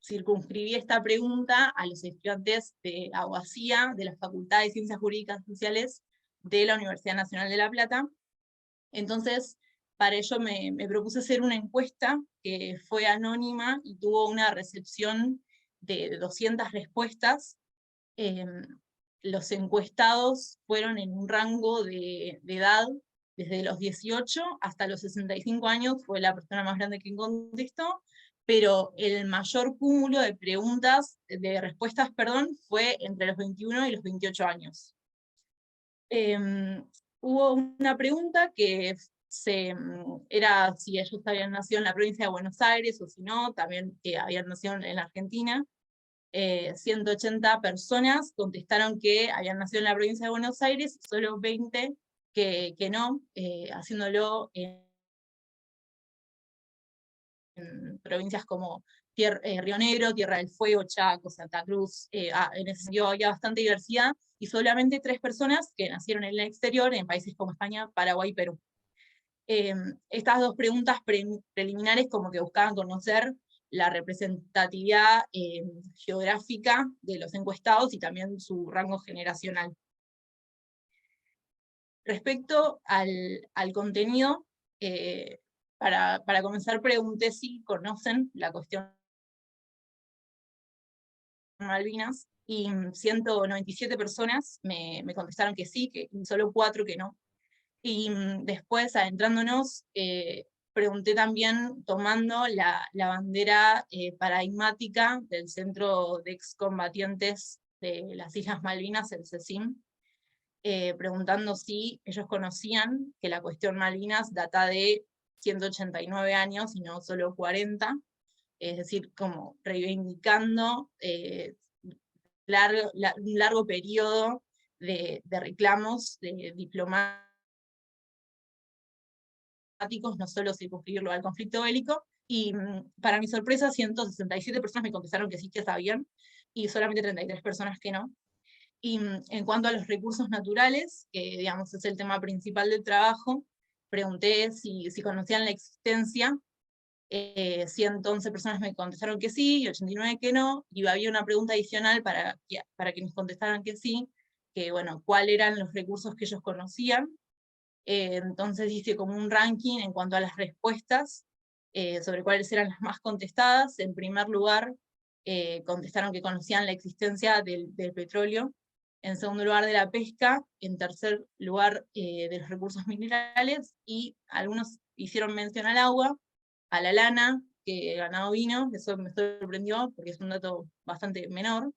circunscribí esta pregunta a los estudiantes de abogacía de la Facultad de Ciencias Jurídicas y Sociales de la Universidad Nacional de La Plata. Entonces, para ello me propuse hacer una encuesta que fue anónima y tuvo una recepción de 200 respuestas. Los encuestados fueron en un rango de edad desde los 18 hasta los 65 años, fue la persona más grande que contestó, pero el mayor cúmulo de respuestas, fue entre los 21 y los 28 años. Hubo una pregunta que era si ellos habían nacido en la provincia de Buenos Aires o si no, también que habían nacido en la Argentina. 180 personas contestaron que habían nacido en la provincia de Buenos Aires, y solo 20 que no, haciéndolo en provincias como Río Negro, Tierra del Fuego, Chaco, Santa Cruz. En ese sentido había bastante diversidad, y solamente 3 personas que nacieron en el exterior, en países como España, Paraguay y Perú. Estas 2 preguntas preliminares como que buscaban conocer la representatividad geográfica de los encuestados y también su rango generacional. Respecto al contenido, para comenzar pregunté si conocen la cuestión Malvinas, y 197 personas me contestaron que sí, y solo 4 que no. Y después, adentrándonos, pregunté también, tomando la bandera paradigmática del Centro de Excombatientes de las Islas Malvinas, el CECIM, preguntando si ellos conocían que la cuestión Malvinas data de 189 años y no solo 40, es decir, como reivindicando un largo periodo de reclamos de diplomáticos, no solo circunscribirlo al conflicto bélico, y para mi sorpresa 167 personas me contestaron que sí que sabían, y solamente 33 personas que no. Y en cuanto a los recursos naturales, que digamos es el tema principal del trabajo, pregunté si conocían la existencia. 111 personas me contestaron que sí, y 89 que no, y había una pregunta adicional para quienes contestaran que sí, que bueno, cuáles eran los recursos que ellos conocían. Entonces hice como un ranking en cuanto a las respuestas, sobre cuáles eran las más contestadas. En primer lugar, contestaron que conocían la existencia del petróleo, en segundo lugar de la pesca, en tercer lugar de los recursos minerales, y algunos hicieron mención al agua, a la lana, que ganado vino, eso me sorprendió porque es un dato bastante menor,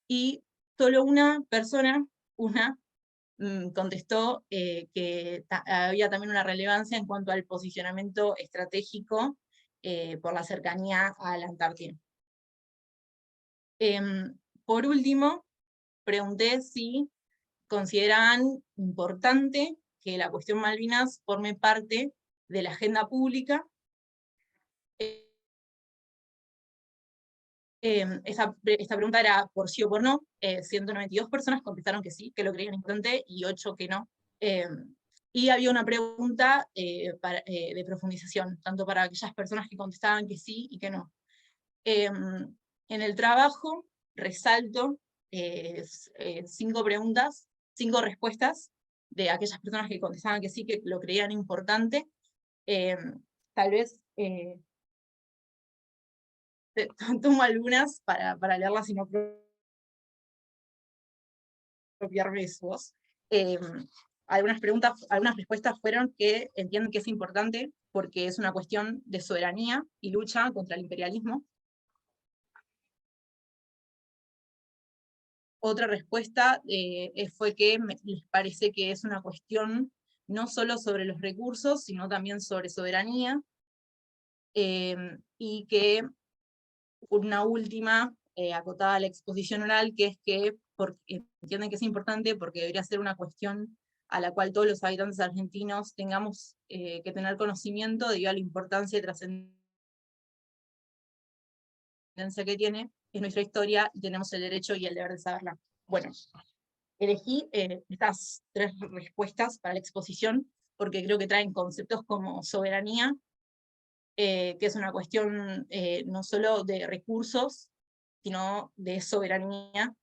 y solo una persona, contestó que había también una relevancia en cuanto al posicionamiento estratégico por la cercanía a la Antártida. Por último, pregunté si consideraban importante que la cuestión Malvinas forme parte de la agenda pública. Esta pregunta era por sí o por no. 192 personas contestaron que sí, que lo creían importante, y 8 que no. Y había una pregunta de profundización, tanto para aquellas personas que contestaban que sí y que no. En el trabajo resalto 5 preguntas, 5 respuestas de aquellas personas que contestaban que sí, que lo creían importante. Tal vez tomo algunas para leerlas y no apropiarme su voz. Algunas respuestas fueron que entienden que es importante porque es una cuestión de soberanía y lucha contra el imperialismo. Otra respuesta fue que les parece que es una cuestión no solo sobre los recursos, sino también sobre soberanía, y que una última, acotada a la exposición oral, que es que entienden que es importante porque debería ser una cuestión a la cual todos los habitantes argentinos tengamos que tener conocimiento debido a la importancia y trascendencia que tiene en nuestra historia, y tenemos el derecho y el deber de saberla. Bueno, elegí estas 3 respuestas para la exposición porque creo que traen conceptos como soberanía, que es una cuestión no solo de recursos, sino de soberanía,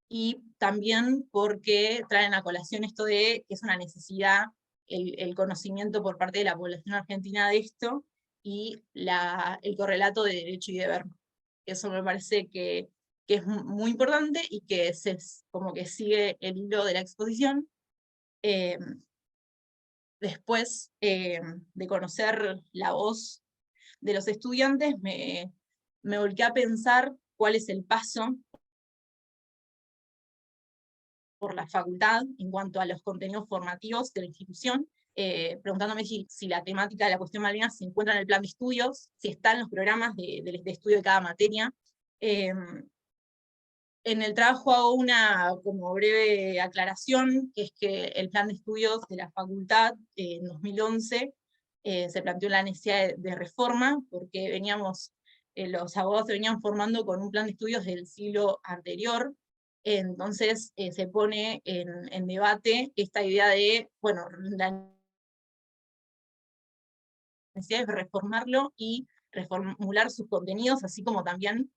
y también porque traen a colación esto de que es una necesidad el conocimiento por parte de la población argentina de esto, y el correlato de derecho y deber. Eso me parece que es muy importante y que como que sigue el hilo de la exposición. Después de conocer la voz de los estudiantes, me volqué a pensar cuál es el paso por la facultad en cuanto a los contenidos formativos de la institución, preguntándome si la temática de la cuestión Malvinas se encuentra en el plan de estudios, si está en los programas de estudio de cada materia. En el trabajo hago una como breve aclaración, que es que el plan de estudios de la facultad en 2011 se planteó la necesidad de reforma, porque los abogados se venían formando con un plan de estudios del siglo anterior. Entonces se pone en debate esta idea de, bueno, la necesidad de reformarlo y reformular sus contenidos, así como también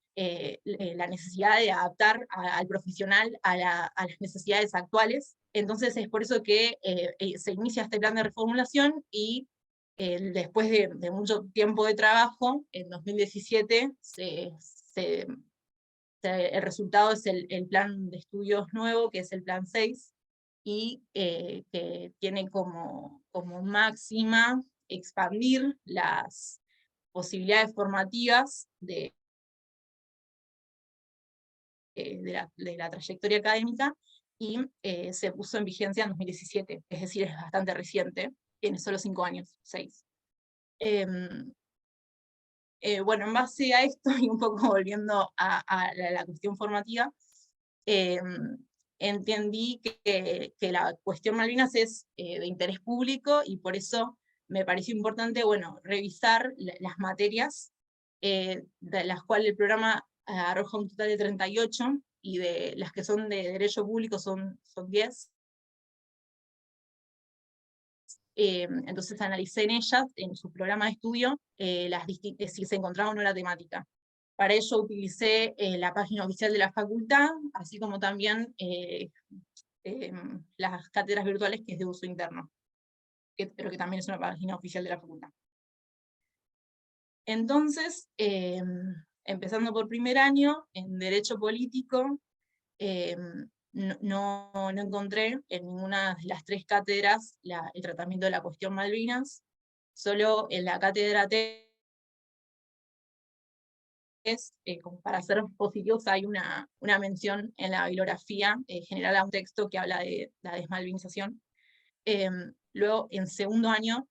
la necesidad de adaptar al profesional a las necesidades actuales. Entonces es por eso que se inicia este plan de reformulación, y después de mucho tiempo de trabajo, en 2017 el resultado es el plan de estudios nuevo, que es el plan 6, y que tiene como máxima expandir las posibilidades formativas de la trayectoria académica, y se puso en vigencia en 2017, es decir, es bastante reciente, tiene solo 5 años, 6. Bueno, en base a esto, y un poco volviendo a la cuestión formativa, entendí que la cuestión Malvinas es de interés público, y por eso me pareció importante, bueno, revisar las materias, de las cuales el programa arroja un total de 38, y de las que son de derecho público son 10. Entonces analicé en ellas, en su programa de estudio, si se encontraba o no la temática. Para ello utilicé la página oficial de la facultad, así como también las cátedras virtuales, que es de uso interno, pero que también es una página oficial de la facultad. Entonces, empezando por primer año, en Derecho Político, no encontré en ninguna de las 3 cátedras el tratamiento de la cuestión Malvinas, solo en la cátedra como para ser positivos, hay una mención en la bibliografía general a un texto que habla de la desmalvinización. Luego, en segundo año,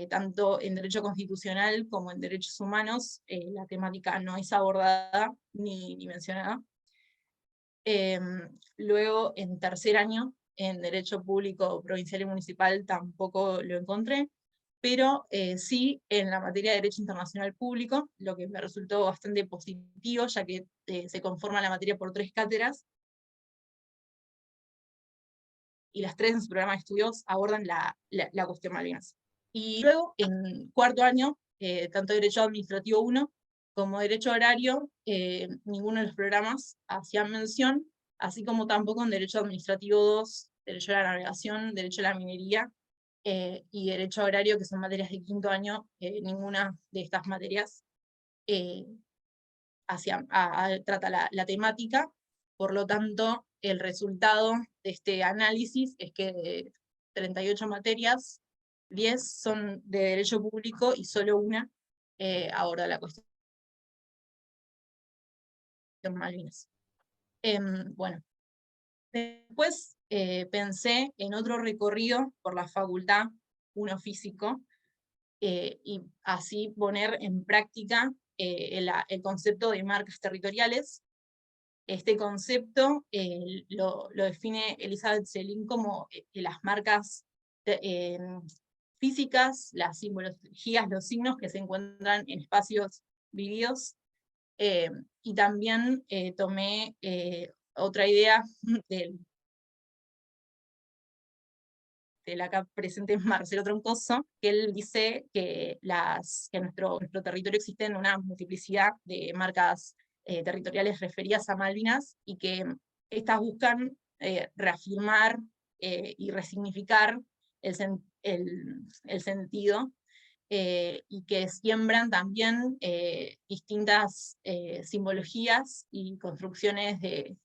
tanto en Derecho Constitucional como en Derechos Humanos, la temática no es abordada ni mencionada. Luego, en tercer año, en Derecho Público Provincial y Municipal tampoco lo encontré, pero sí en la materia de Derecho Internacional Público, lo que me resultó bastante positivo, ya que se conforma la materia por 3 cátedras, y las 3 en su programa de estudios abordan la cuestión Malvinas. Y luego, en cuarto año, tanto Derecho Administrativo 1 como Derecho Agrario, ninguno de los programas hacía mención, así como tampoco en Derecho Administrativo 2, Derecho a la Navegación, Derecho a la Minería, y Derecho Agrario, que son materias de quinto año. Ninguna de estas materias trata la temática. Por lo tanto, el resultado de este análisis es que de 38 materias, 10 son de Derecho Público y solo una aborda la cuestión Malvinas. Bueno, después pensé en otro recorrido por la facultad, uno físico, y así poner en práctica el concepto de marcas territoriales. Este concepto lo define Elizabeth Selin como las marcas físicas, las simbologías, los signos que se encuentran en espacios vividos. Y también tomé otra idea del acá presente Marcelo Troncoso, que él dice que en nuestro territorio existen una multiplicidad de marcas territoriales referidas a Malvinas, y que estas buscan reafirmar y resignificar el sentido, y que siembran también distintas simbologías y construcciones de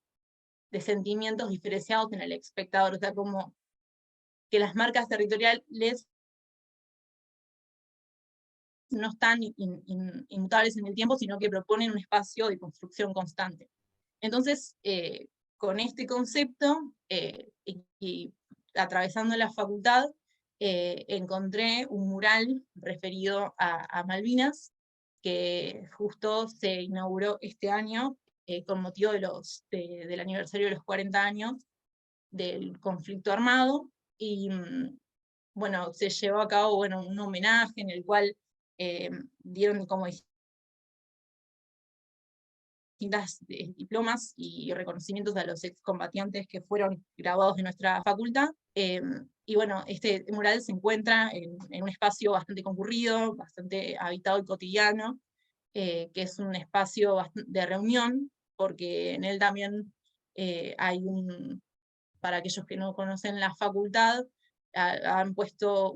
sentimientos diferenciados en el espectador. O sea, como que las marcas territoriales no están inmutables en el tiempo, sino que proponen un espacio de construcción constante. Entonces, con este concepto, y atravesando la facultad, encontré un mural referido a Malvinas, que justo se inauguró este año, con motivo del aniversario de los 40 años del conflicto armado, y bueno, se llevó a cabo un homenaje en el cual dieron como distintas diplomas y reconocimientos a los excombatientes que fueron graduados de nuestra facultad. Y bueno, este mural se encuentra en un espacio bastante concurrido, bastante habitado y cotidiano, que es un espacio de reunión, porque en él también hay para aquellos que no conocen la facultad, han puesto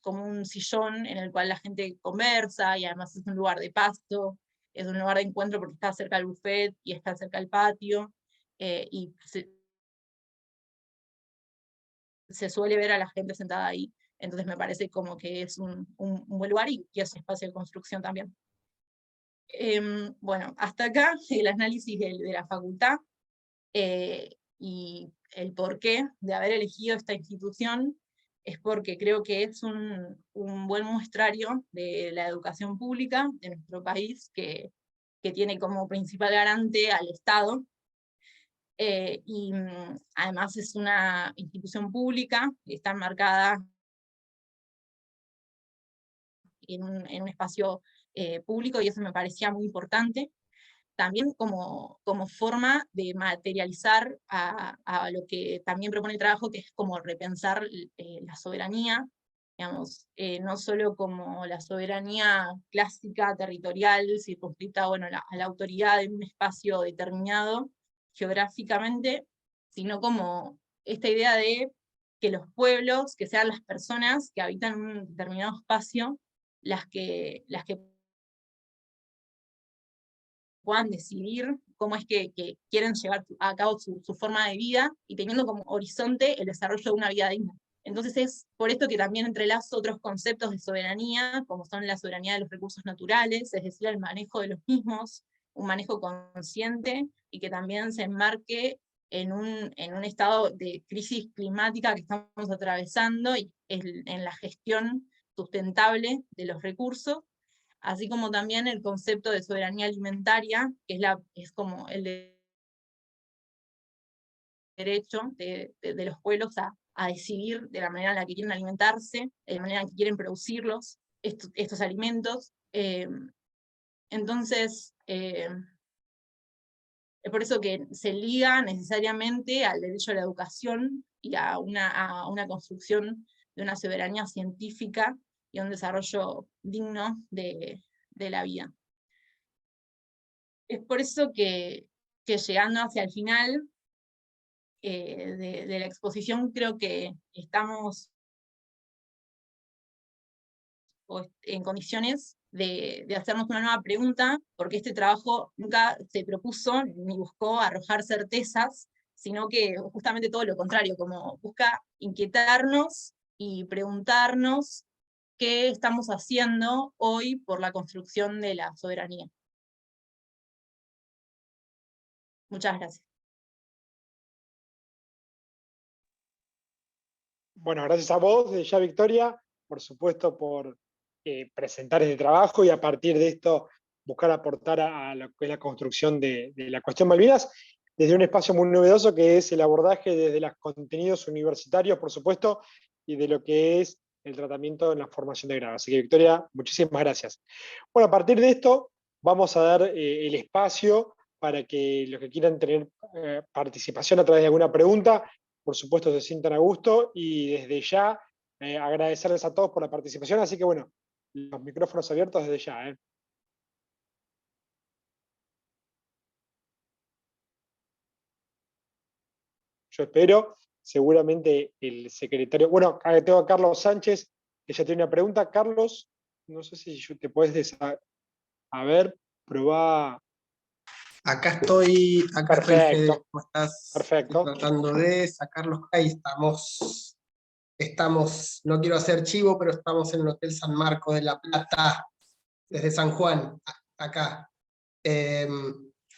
como un sillón en el cual la gente conversa, y además es un lugar de pasto, es un lugar de encuentro porque está cerca del buffet y está cerca del patio, y se suele ver a la gente sentada ahí. Entonces me parece como que es un buen lugar, y es un espacio de construcción también. Bueno, hasta acá el análisis de la facultad, y el porqué de haber elegido esta institución es porque creo que es un buen muestrario de la educación pública de nuestro país, que tiene como principal garante al Estado, y además es una institución pública que está enmarcada en un espacio público, y eso me parecía muy importante. También como forma de materializar a lo que también propone el trabajo, que es como repensar la soberanía, digamos, no solo como la soberanía clásica, territorial, circunscrita a la autoridad en un espacio determinado geográficamente, sino como esta idea de que los pueblos, que sean las personas que habitan un determinado espacio, las que puedan decidir cómo es que quieren llevar a cabo su forma de vida, y teniendo como horizonte el desarrollo de una vida digna. Entonces es por esto que también entrelazo otros conceptos de soberanía, como son la soberanía de los recursos naturales, es decir, el manejo de los mismos, un manejo consciente, y que también se enmarque en un estado de crisis climática que estamos atravesando, y en la gestión sustentable de los recursos, así como también el concepto de soberanía alimentaria, que es como el derecho de los pueblos a decidir de la manera en la que quieren alimentarse, de la manera en que quieren producirlos, estos alimentos. Entonces, es por eso que se liga necesariamente al derecho a la educación y a una construcción de una soberanía científica y a un desarrollo digno de la vida. Es por eso que llegando hacia el final, de la exposición, creo que estamos en condiciones de hacernos una nueva pregunta, porque este trabajo nunca se propuso ni buscó arrojar certezas, sino que justamente todo lo contrario, como busca inquietarnos y preguntarnos qué estamos haciendo hoy por la construcción de la soberanía. Muchas gracias. Bueno, gracias a vos, ya Victoria, por supuesto, por presentar este trabajo y a partir de esto buscar aportar a lo que es la construcción de la cuestión Malvinas, desde un espacio muy novedoso que es el abordaje desde los contenidos universitarios, por supuesto, y de lo que es el tratamiento en la formación de grado. Así que Victoria, muchísimas gracias. Bueno, a partir de esto vamos a dar el espacio para que los que quieran tener participación a través de alguna pregunta, por supuesto se sientan a gusto y desde ya agradecerles a todos por la participación, así que bueno, los micrófonos abiertos desde ya. Yo espero, seguramente el secretario, bueno, tengo a Carlos Sánchez, que ya tiene una pregunta. Carlos, no sé si te puedes a ver, probá. Acá estoy, Fede, ¿cómo estás? Perfecto. Estoy tratando de sacarlos. Ahí estamos, no quiero hacer chivo, pero estamos en el Hotel San Marcos de La Plata, desde San Juan, acá.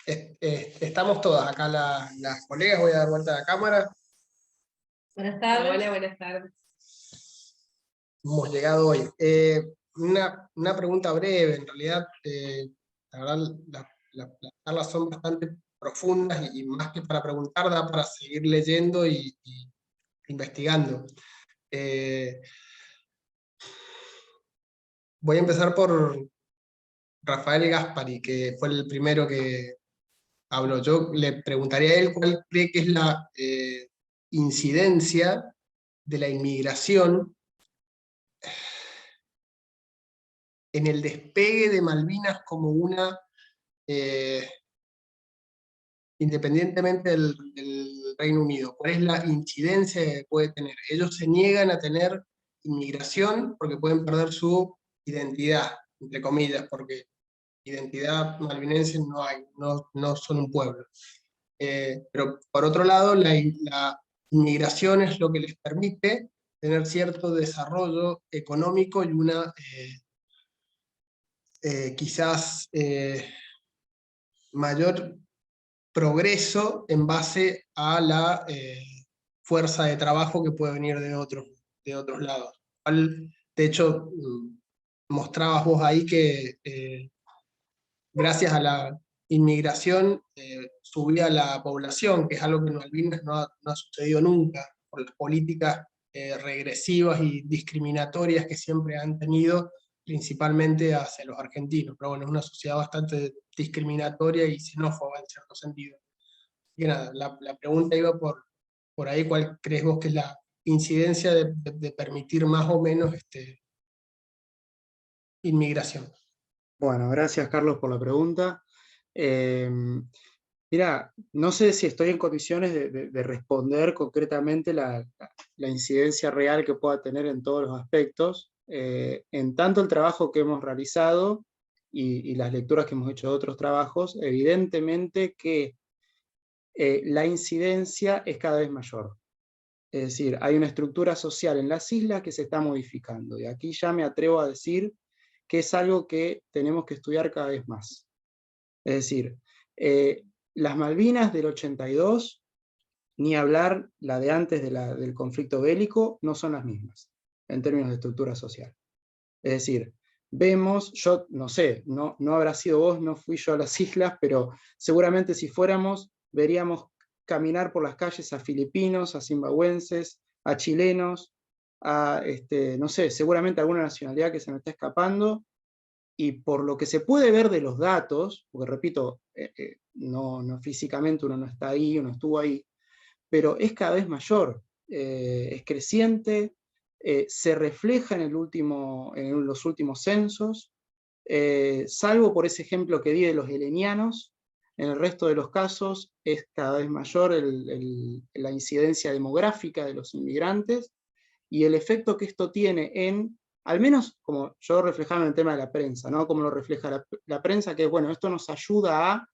Estamos todas acá las colegas, voy a dar vuelta a la cámara. Buenas tardes. Hola, buenas tardes. Hemos llegado hoy. Una pregunta breve, en realidad, la verdad, las charlas son bastante profundas y más que para preguntar, da para seguir leyendo y investigando. Voy a empezar por Rafael Gaspari, que fue el primero que habló. Yo le preguntaría a él cuál cree que es la incidencia de la inmigración en el despegue de Malvinas como una, independientemente del Reino Unido, ¿cuál es la incidencia que puede tener? Ellos se niegan a tener inmigración porque pueden perder su identidad, entre comillas, porque identidad malvinense no hay, no son un pueblo. Pero por otro lado, la inmigración es lo que les permite tener cierto desarrollo económico y una quizás mayor progreso en base a la fuerza de trabajo que puede venir de otros lados. De hecho, mostrabas vos ahí que gracias a la inmigración subía la población, que es algo que en Malvinas no ha sucedido nunca, por las políticas regresivas y discriminatorias que siempre han tenido, principalmente hacia los argentinos. Pero bueno, es una sociedad bastante discriminatoria y xenófoba en cierto sentido. Y nada, la pregunta iba por ahí, ¿cuál crees vos que es la incidencia de permitir más o menos inmigración? Bueno, gracias Carlos por la pregunta. Mira, no sé si estoy en condiciones de responder concretamente la incidencia real que pueda tener en todos los aspectos. En tanto el trabajo que hemos realizado y las lecturas que hemos hecho de otros trabajos, evidentemente que la incidencia es cada vez mayor. Es decir, hay una estructura social en las islas que se está modificando, y aquí ya me atrevo a decir que es algo que tenemos que estudiar cada vez más. Es decir, las Malvinas del 82, ni hablar la de antes del conflicto bélico, no son las mismas, en términos de estructura social. Es decir, vemos, yo no sé, no habrá sido vos, no fui yo a las islas, pero seguramente si fuéramos, veríamos caminar por las calles a filipinos, a zimbabuenses, a chilenos, a, no sé, seguramente alguna nacionalidad que se me está escapando, y por lo que se puede ver de los datos, porque repito, no físicamente uno no está ahí, uno estuvo ahí, pero es cada vez mayor, es creciente, se refleja en los últimos censos, salvo por ese ejemplo que di de los helenianos, En el resto de los casos es cada vez mayor la incidencia demográfica de los inmigrantes y el efecto que esto tiene en, al menos como yo reflejaba en el tema de la prensa, ¿no? Como lo refleja la prensa, que bueno, esto nos ayuda a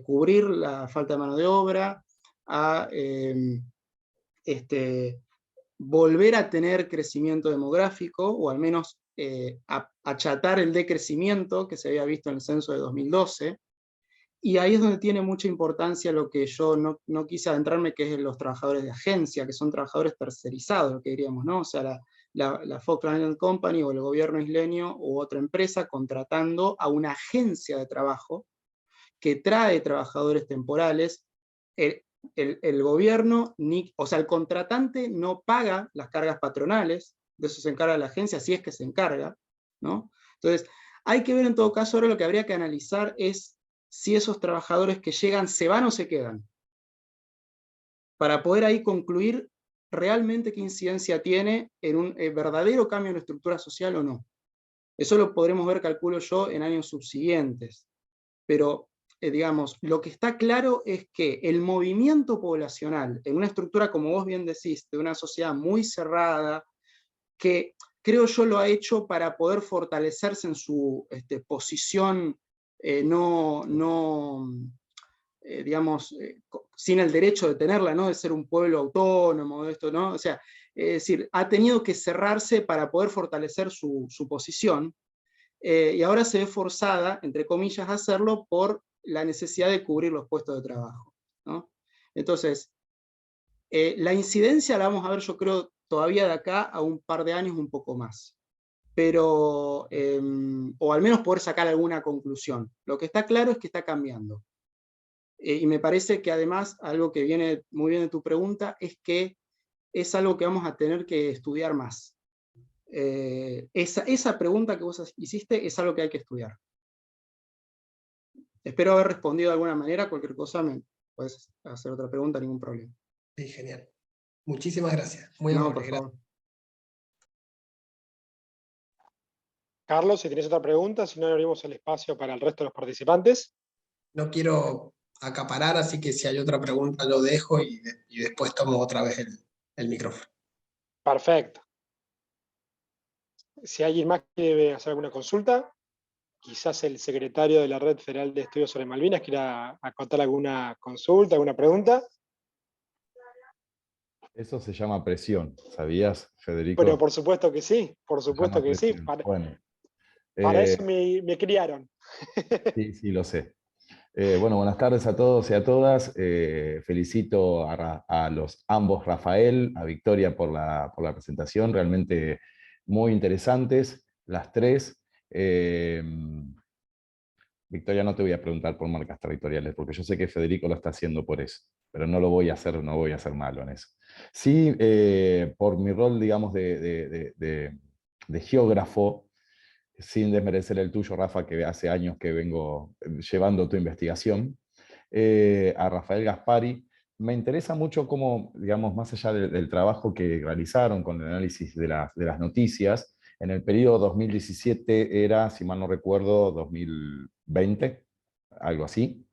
cubrir la falta de mano de obra, a volver a tener crecimiento demográfico, o al menos achatar el decrecimiento que se había visto en el censo de 2012, y ahí es donde tiene mucha importancia lo que yo no quise adentrarme, que es los trabajadores de agencia, que son trabajadores tercerizados, lo que diríamos, ¿no? O sea, la Falkland Island Company o el gobierno isleño u otra empresa contratando a una agencia de trabajo que trae trabajadores temporales. El gobierno, o sea, el contratante no paga las cargas patronales, de eso se encarga la agencia, si es que se encarga, ¿no? Entonces, hay que ver en todo caso, ahora lo que habría que analizar es si esos trabajadores que llegan se van o se quedan, para poder ahí concluir realmente qué incidencia tiene en un verdadero cambio en la estructura social o no. Eso lo podremos ver, calculo yo, en años subsiguientes. Pero, digamos, lo que está claro es que el movimiento poblacional, en una estructura, como vos bien decís, de una sociedad muy cerrada, que creo yo lo ha hecho para poder fortalecerse en su posición digamos, sin el derecho de tenerla, ¿no? De ser un pueblo autónomo, de esto, ¿no? O sea, es decir, ha tenido que cerrarse para poder fortalecer su posición, y ahora se ve forzada, entre comillas, a hacerlo por la necesidad de cubrir los puestos de trabajo, ¿no? Entonces, la incidencia la vamos a ver, yo creo, todavía de acá a un par de años, un poco más. Pero, o al menos poder sacar alguna conclusión. Lo que está claro es que está cambiando. Y me parece que además, algo que viene muy bien de tu pregunta, es que es algo que vamos a tener que estudiar más. Esa pregunta que vos hiciste es algo que hay que estudiar. Espero haber respondido de alguna manera. Cualquier cosa me puedes hacer otra pregunta, ningún problema. Sí, genial. Muchísimas gracias. Muy No, amable. por favor. Carlos, si tienes otra pregunta, si no, abrimos el espacio para el resto de los participantes. No quiero acaparar, así que si hay otra pregunta lo dejo y después tomo otra vez el micrófono. Perfecto. Si alguien más quiere hacer alguna consulta, quizás el secretario de la Red Federal de Estudios sobre Malvinas quiera acotar alguna consulta, alguna pregunta. Eso se llama presión, ¿sabías, Federico? Bueno, por supuesto que sí, por supuesto que sí. Bueno, Para eso me criaron. Sí, sí, lo sé. Bueno, buenas tardes a todos y a todas. Felicito a los ambos, Rafael, a Victoria por la presentación, realmente muy interesantes, las tres. Victoria, no te voy a preguntar por marcas territoriales, porque yo sé que Federico lo está haciendo por eso, pero no lo voy a hacer, no voy a ser malo en eso. Sí, por mi rol, digamos, de geógrafo, sin desmerecer el tuyo, Rafa, que hace años que vengo llevando tu investigación, a Rafael Gaspari, me interesa mucho cómo, digamos, más allá del trabajo que realizaron con el análisis de las noticias, en el periodo 2017 era, si mal no recuerdo, 2020, algo así.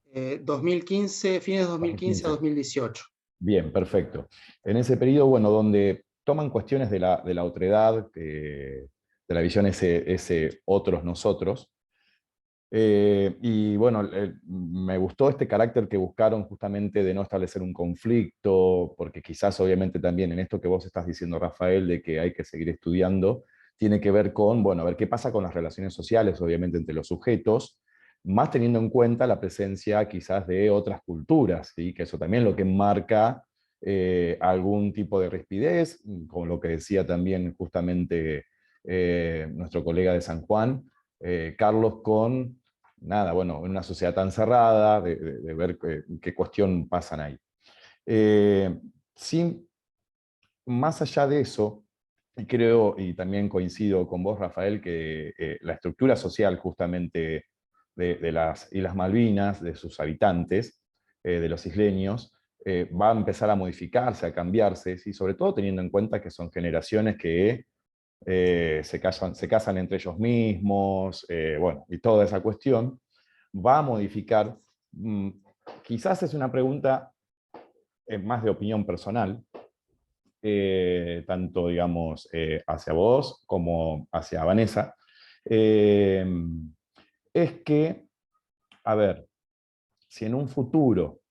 2015, fines de 2015 a 2018. Bien, perfecto. En ese periodo, bueno, donde toman cuestiones de la otredad, de la visión ese otros nosotros, y bueno, me gustó este carácter que buscaron justamente de no establecer un conflicto, porque quizás obviamente también en esto que vos estás diciendo, Rafael, de que hay que seguir estudiando, tiene que ver con, bueno, a ver qué pasa con las relaciones sociales, obviamente entre los sujetos, más teniendo en cuenta la presencia quizás de otras culturas, ¿sí? Que eso también es lo que marca algún tipo de rispidez, como lo que decía también justamente nuestro colega de San Juan, Carlos, con nada, bueno, en una sociedad tan cerrada, de ver qué cuestión pasan ahí. Sin, más allá de eso, y creo, y también coincido con vos, Rafael, que la estructura social justamente de las Islas Malvinas, de sus habitantes, de los isleños, va a empezar a modificarse, a cambiarse, ¿sí? Sobre todo teniendo en cuenta que son generaciones que se casan entre ellos mismos, bueno, y toda esa cuestión va a modificar quizás es una pregunta más de opinión personal, tanto, digamos, hacia vos como hacia Vanessa, es que, a ver, si en un futuro,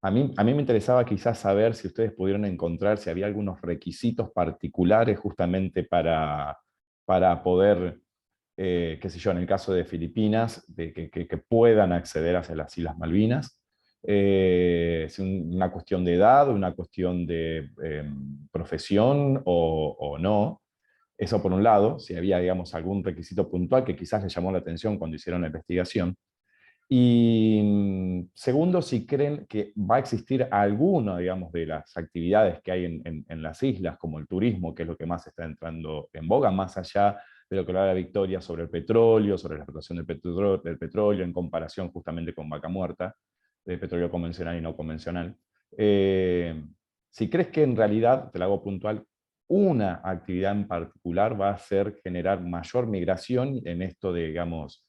a mí me interesaba quizás saber si ustedes pudieron encontrar si había algunos requisitos particulares justamente para poder, qué sé yo, en el caso de Filipinas, de que puedan acceder hacia las Islas Malvinas. ¿Es una cuestión de edad, una cuestión de profesión o no? Eso por un lado, si había, digamos, algún requisito puntual que quizás les llamó la atención cuando hicieron la investigación. Y segundo, si creen que va a existir alguna, digamos, de las actividades que hay en las islas, como el turismo, que es lo que más está entrando en boga, más allá de lo que hablaba Victoria sobre el petróleo, sobre la explotación del petróleo, en comparación justamente con Vaca Muerta, de petróleo convencional y no convencional. Si crees que en realidad, te lo hago puntual, una actividad en particular va a hacer generar mayor migración en esto de, digamos,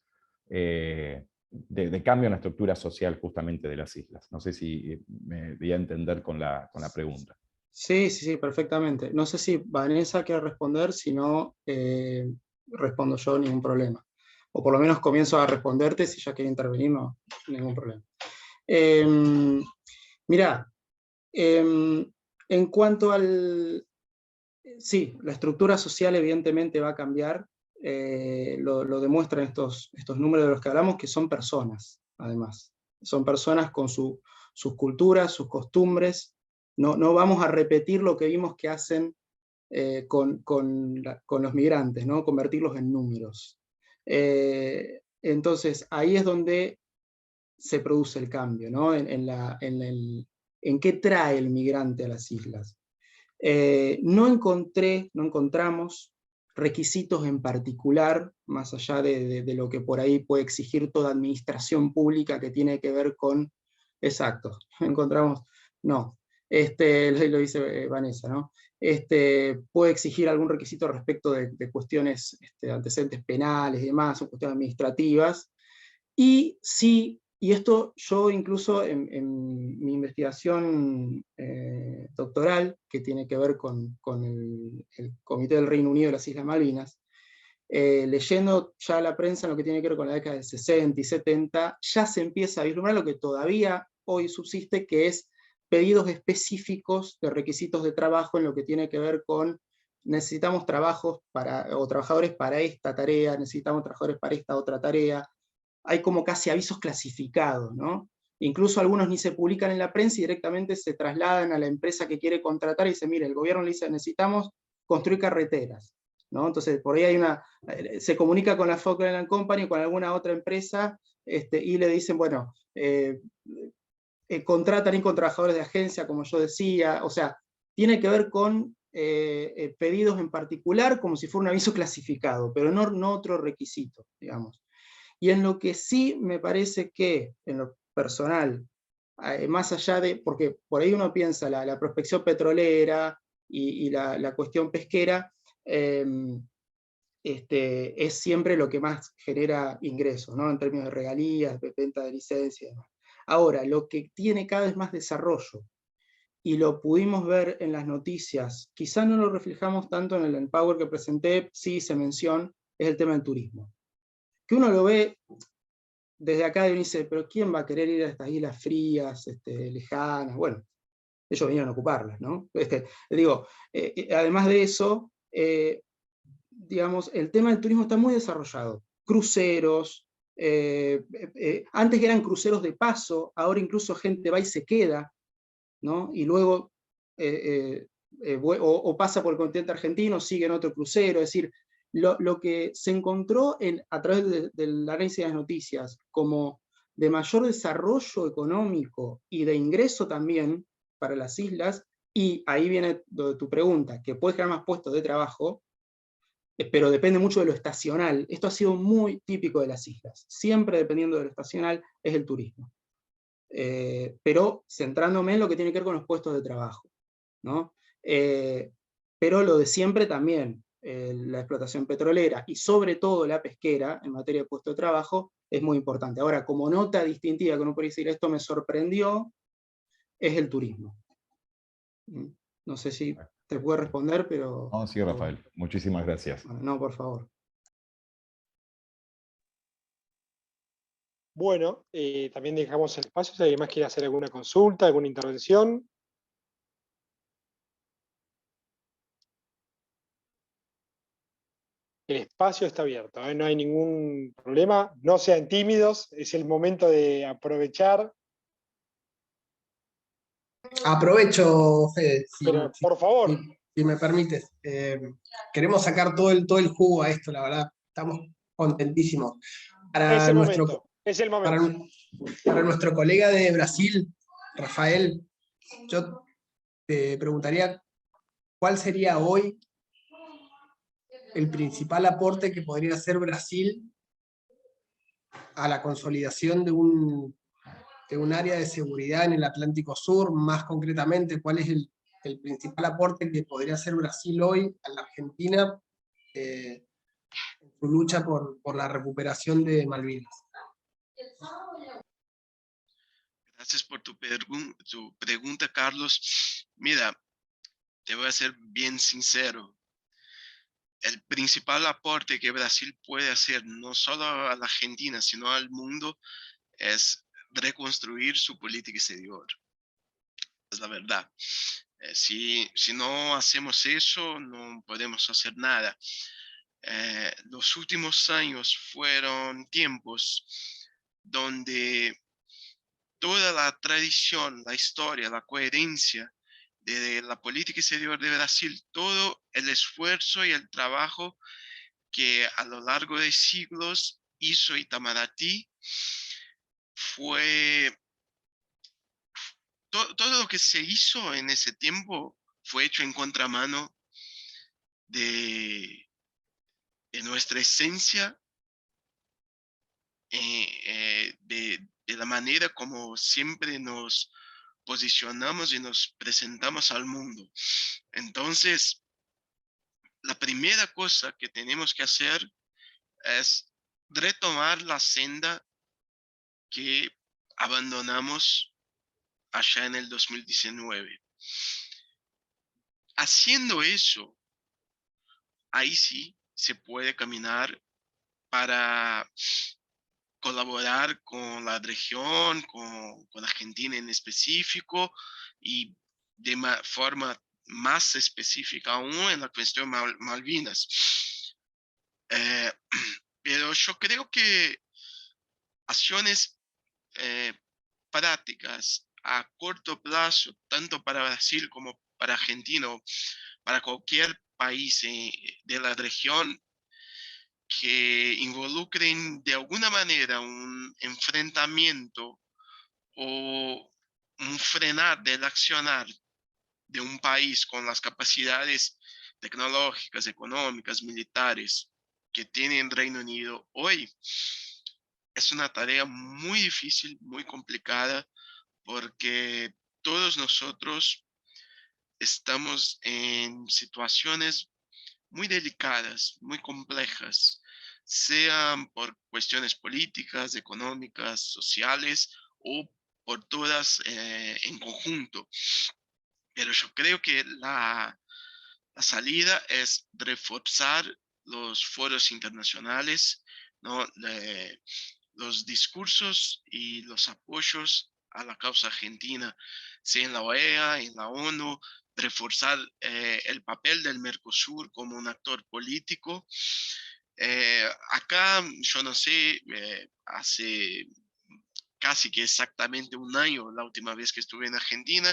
de cambio en la estructura social justamente de las islas. No sé si me voy a entender con la pregunta. Sí, sí, sí, perfectamente. No sé si Vanessa quiere responder, si no, respondo yo, ningún problema. O por lo menos comienzo a responderte, si ya quiere intervenir, no, ningún problema. Mirá, en cuanto al... Sí, la estructura social evidentemente va a cambiar, lo demuestran estos números de los que hablamos, que son personas, además. Son personas con sus culturas, sus costumbres. No vamos a repetir lo que vimos que hacen con los migrantes, ¿no? Convertirlos en números. Entonces, ahí es donde se produce el cambio, ¿no? En qué trae el migrante a las islas. No encontramos requisitos en particular, más allá de lo que por ahí puede exigir toda administración pública que tiene que ver con... Exacto, encontramos... No, lo dice Vanessa, ¿no? Puede exigir algún requisito respecto de cuestiones, antecedentes penales y demás, o cuestiones administrativas, y sí, y esto yo incluso en mi investigación doctoral, que tiene que ver con el Comité del Reino Unido de las Islas Malvinas, leyendo ya la prensa en lo que tiene que ver con la década del 60 y 70, ya se empieza a vislumbrar lo que todavía hoy subsiste, que es pedidos específicos de requisitos de trabajo en lo que tiene que ver con necesitamos trabajadores para esta tarea, necesitamos trabajadores para esta otra tarea. Hay como casi avisos clasificados, ¿no? Incluso algunos ni se publican en la prensa y directamente se trasladan a la empresa que quiere contratar y dice, mire, el gobierno le dice, necesitamos construir carreteras, ¿no? Entonces, por ahí se comunica con la Falkland Company o con alguna otra empresa, y le dicen, bueno, contratan con trabajadores de agencia, como yo decía, o sea, tiene que ver con pedidos en particular, como si fuera un aviso clasificado, pero no otro requisito, digamos. Y en lo que sí me parece que, en lo personal, más allá de, porque por ahí uno piensa la prospección petrolera y la cuestión pesquera, es siempre lo que más genera ingresos, ¿no? En términos de regalías, de venta de licencias y demás. Ahora, lo que tiene cada vez más desarrollo, y lo pudimos ver en las noticias, quizá no lo reflejamos tanto en el Power que presenté, sí se menciona, es el tema del turismo. Que uno lo ve desde acá y uno dice, pero ¿quién va a querer ir a estas islas frías, lejanas? Bueno, ellos vinieron a ocuparlas, ¿no? Digo, además de eso, digamos, el tema del turismo está muy desarrollado. Cruceros, antes eran cruceros de paso, ahora incluso gente va y se queda, ¿no? Y luego o pasa por el continente argentino, sigue en otro crucero, es decir, lo que se encontró a través del análisis de las noticias como de mayor desarrollo económico y de ingreso también para las islas, y ahí viene tu pregunta, que puede generar más puestos de trabajo, pero depende mucho de lo estacional. Esto ha sido muy típico de las islas. Siempre dependiendo de lo estacional es el turismo. Pero centrándome en lo que tiene que ver con los puestos de trabajo, ¿no? Pero lo de siempre también, la explotación petrolera y sobre todo la pesquera en materia de puesto de trabajo es muy importante. Ahora, como nota distintiva que uno puede decir esto me sorprendió, es el turismo. No sé si te puedo responder, pero... No, sí, Rafael, muchísimas gracias. Bueno, no, por favor. Bueno, también dejamos el espacio si alguien más quiere hacer alguna consulta, alguna intervención. El espacio está abierto, no hay ningún problema. No sean tímidos, es el momento de aprovechar. Aprovecho, Fede, Pero por favor, si me permites. Queremos sacar todo el jugo a esto, la verdad. Estamos contentísimos. es el momento, es el momento. Para nuestro colega de Brasil, Rafael, yo te preguntaría cuál sería hoy el principal aporte que podría hacer Brasil a la consolidación de un área de seguridad en el Atlántico Sur, más concretamente, cuál es el principal aporte que podría hacer Brasil hoy a la Argentina en su lucha por la recuperación de Malvinas. Gracias por tu pregunta, Carlos. Mira, te voy a ser bien sincero. El principal aporte que Brasil puede hacer, no solo a la Argentina, sino al mundo, es reconstruir su política exterior. Es la verdad. Si no hacemos eso, no podemos hacer nada. Los últimos años fueron tiempos donde toda la tradición, la historia, la coherencia de la política exterior de Brasil, todo el esfuerzo y el trabajo que a lo largo de siglos hizo Itamaraty fue todo lo que se hizo en ese tiempo fue hecho en contramano de nuestra esencia, de la manera como siempre nos posicionamos y nos presentamos al mundo. Entonces, la primera cosa que tenemos que hacer es retomar la senda que abandonamos allá en el 2019. Haciendo eso, ahí sí se puede caminar para colaborar con la región, con Argentina en específico y de forma más específica aún en la cuestión Malvinas. Pero yo creo que acciones prácticas a corto plazo, tanto para Brasil como para Argentina, o para cualquier país de la región, que involucren de alguna manera un enfrentamiento o un frenar del accionar de un país con las capacidades tecnológicas, económicas, militares que tiene el Reino Unido hoy, es una tarea muy difícil, muy complicada, porque todos nosotros estamos en situaciones muy delicadas, muy complejas, sean por cuestiones políticas, económicas, sociales o por todas en conjunto. Pero yo creo que la salida es reforzar los foros internacionales, ¿no? Los discursos y los apoyos a la causa argentina, sea en la OEA, en la ONU, reforzar el papel del Mercosur como un actor político. Acá, yo no sé, hace casi que exactamente un año, la última vez que estuve en Argentina,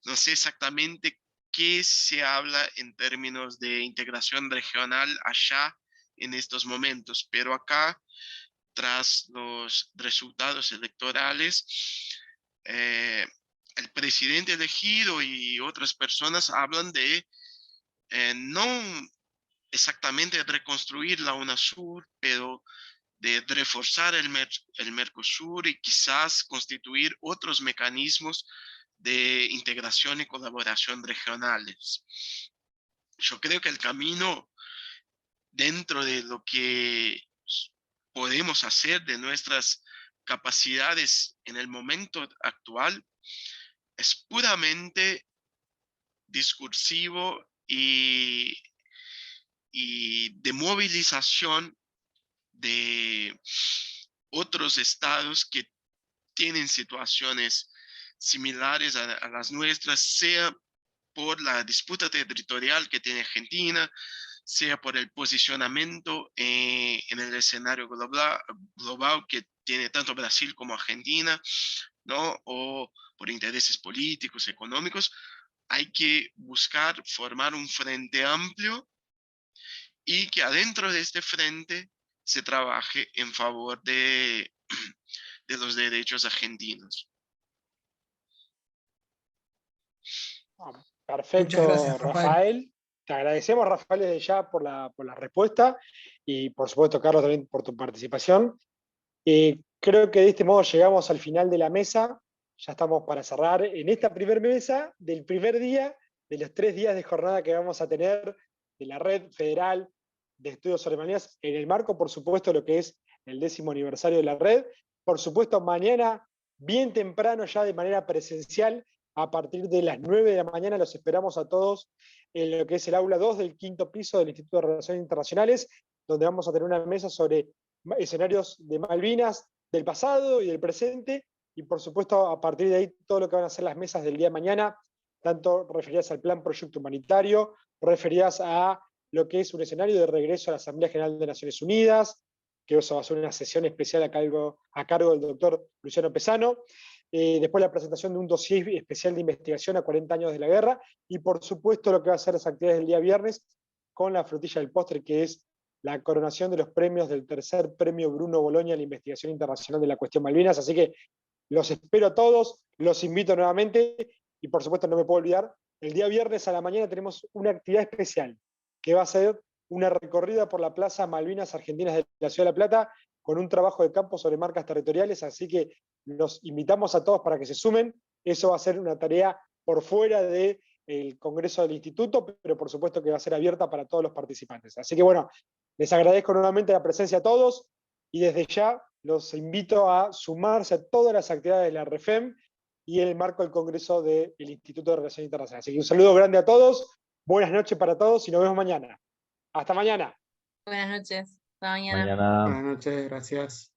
no sé exactamente qué se habla en términos de integración regional allá en estos momentos, pero acá, tras los resultados electorales, el presidente elegido y otras personas hablan de no exactamente reconstruir la UNASUR, pero de reforzar el Mercosur y quizás constituir otros mecanismos de integración y colaboración regionales. Yo creo que el camino dentro de lo que podemos hacer, de nuestras capacidades en el momento actual, es puramente discursivo y de movilización de otros estados que tienen situaciones similares a las nuestras, sea por la disputa territorial que tiene Argentina, sea por el posicionamiento en el escenario global que tiene tanto Brasil como Argentina, ¿no? O por intereses políticos, económicos. Hay que buscar formar un frente amplio y que adentro de este frente se trabaje en favor de los derechos argentinos. Muchas Perfecto, gracias, Rafael. Rafael. Te agradecemos, Rafael, desde ya por la respuesta y por supuesto, Carlos, también por tu participación. Creo que de este modo llegamos al final de la mesa. Ya estamos para cerrar en esta primera mesa del primer día de los 3 días de jornada que vamos a tener de la Red Federal de Estudios sobre Malvinas, en el marco, por supuesto, lo que es el 10º aniversario de la red. Por supuesto, mañana, bien temprano, ya de manera presencial, a partir de las 9 de la mañana, los esperamos a todos en lo que es el aula 2 del 5º piso del Instituto de Relaciones Internacionales, donde vamos a tener una mesa sobre escenarios de Malvinas, del pasado y del presente, y por supuesto, a partir de ahí, todo lo que van a ser las mesas del día de mañana, tanto referidas al plan proyecto humanitario, referidas a lo que es un escenario de regreso a la Asamblea General de Naciones Unidas, que eso va a ser una sesión especial a cargo del doctor Luciano Pesano. Después la presentación de un dossier especial de investigación a 40 años de la guerra, y por supuesto lo que va a ser las actividades del día viernes, con la frutilla del postre, que es la coronación de los premios del tercer premio Bruno Boloña a la investigación internacional de la cuestión Malvinas. Así que los espero a todos, los invito nuevamente, y por supuesto no me puedo olvidar, el día viernes a la mañana tenemos una actividad especial, que va a ser una recorrida por la Plaza Malvinas Argentinas de la Ciudad de La Plata, con un trabajo de campo sobre marcas territoriales, así que los invitamos a todos para que se sumen. Eso va a ser una tarea por fuera del Congreso del Instituto, pero por supuesto que va a ser abierta para todos los participantes. Así que bueno, les agradezco nuevamente la presencia a todos, y desde ya los invito a sumarse a todas las actividades de la REFEM y en el marco del Congreso del Instituto de Relaciones Internacionales. Así que un saludo grande a todos, buenas noches para todos y nos vemos mañana. Hasta mañana. Buenas noches. Hasta mañana. Mañana. Buenas noches, gracias.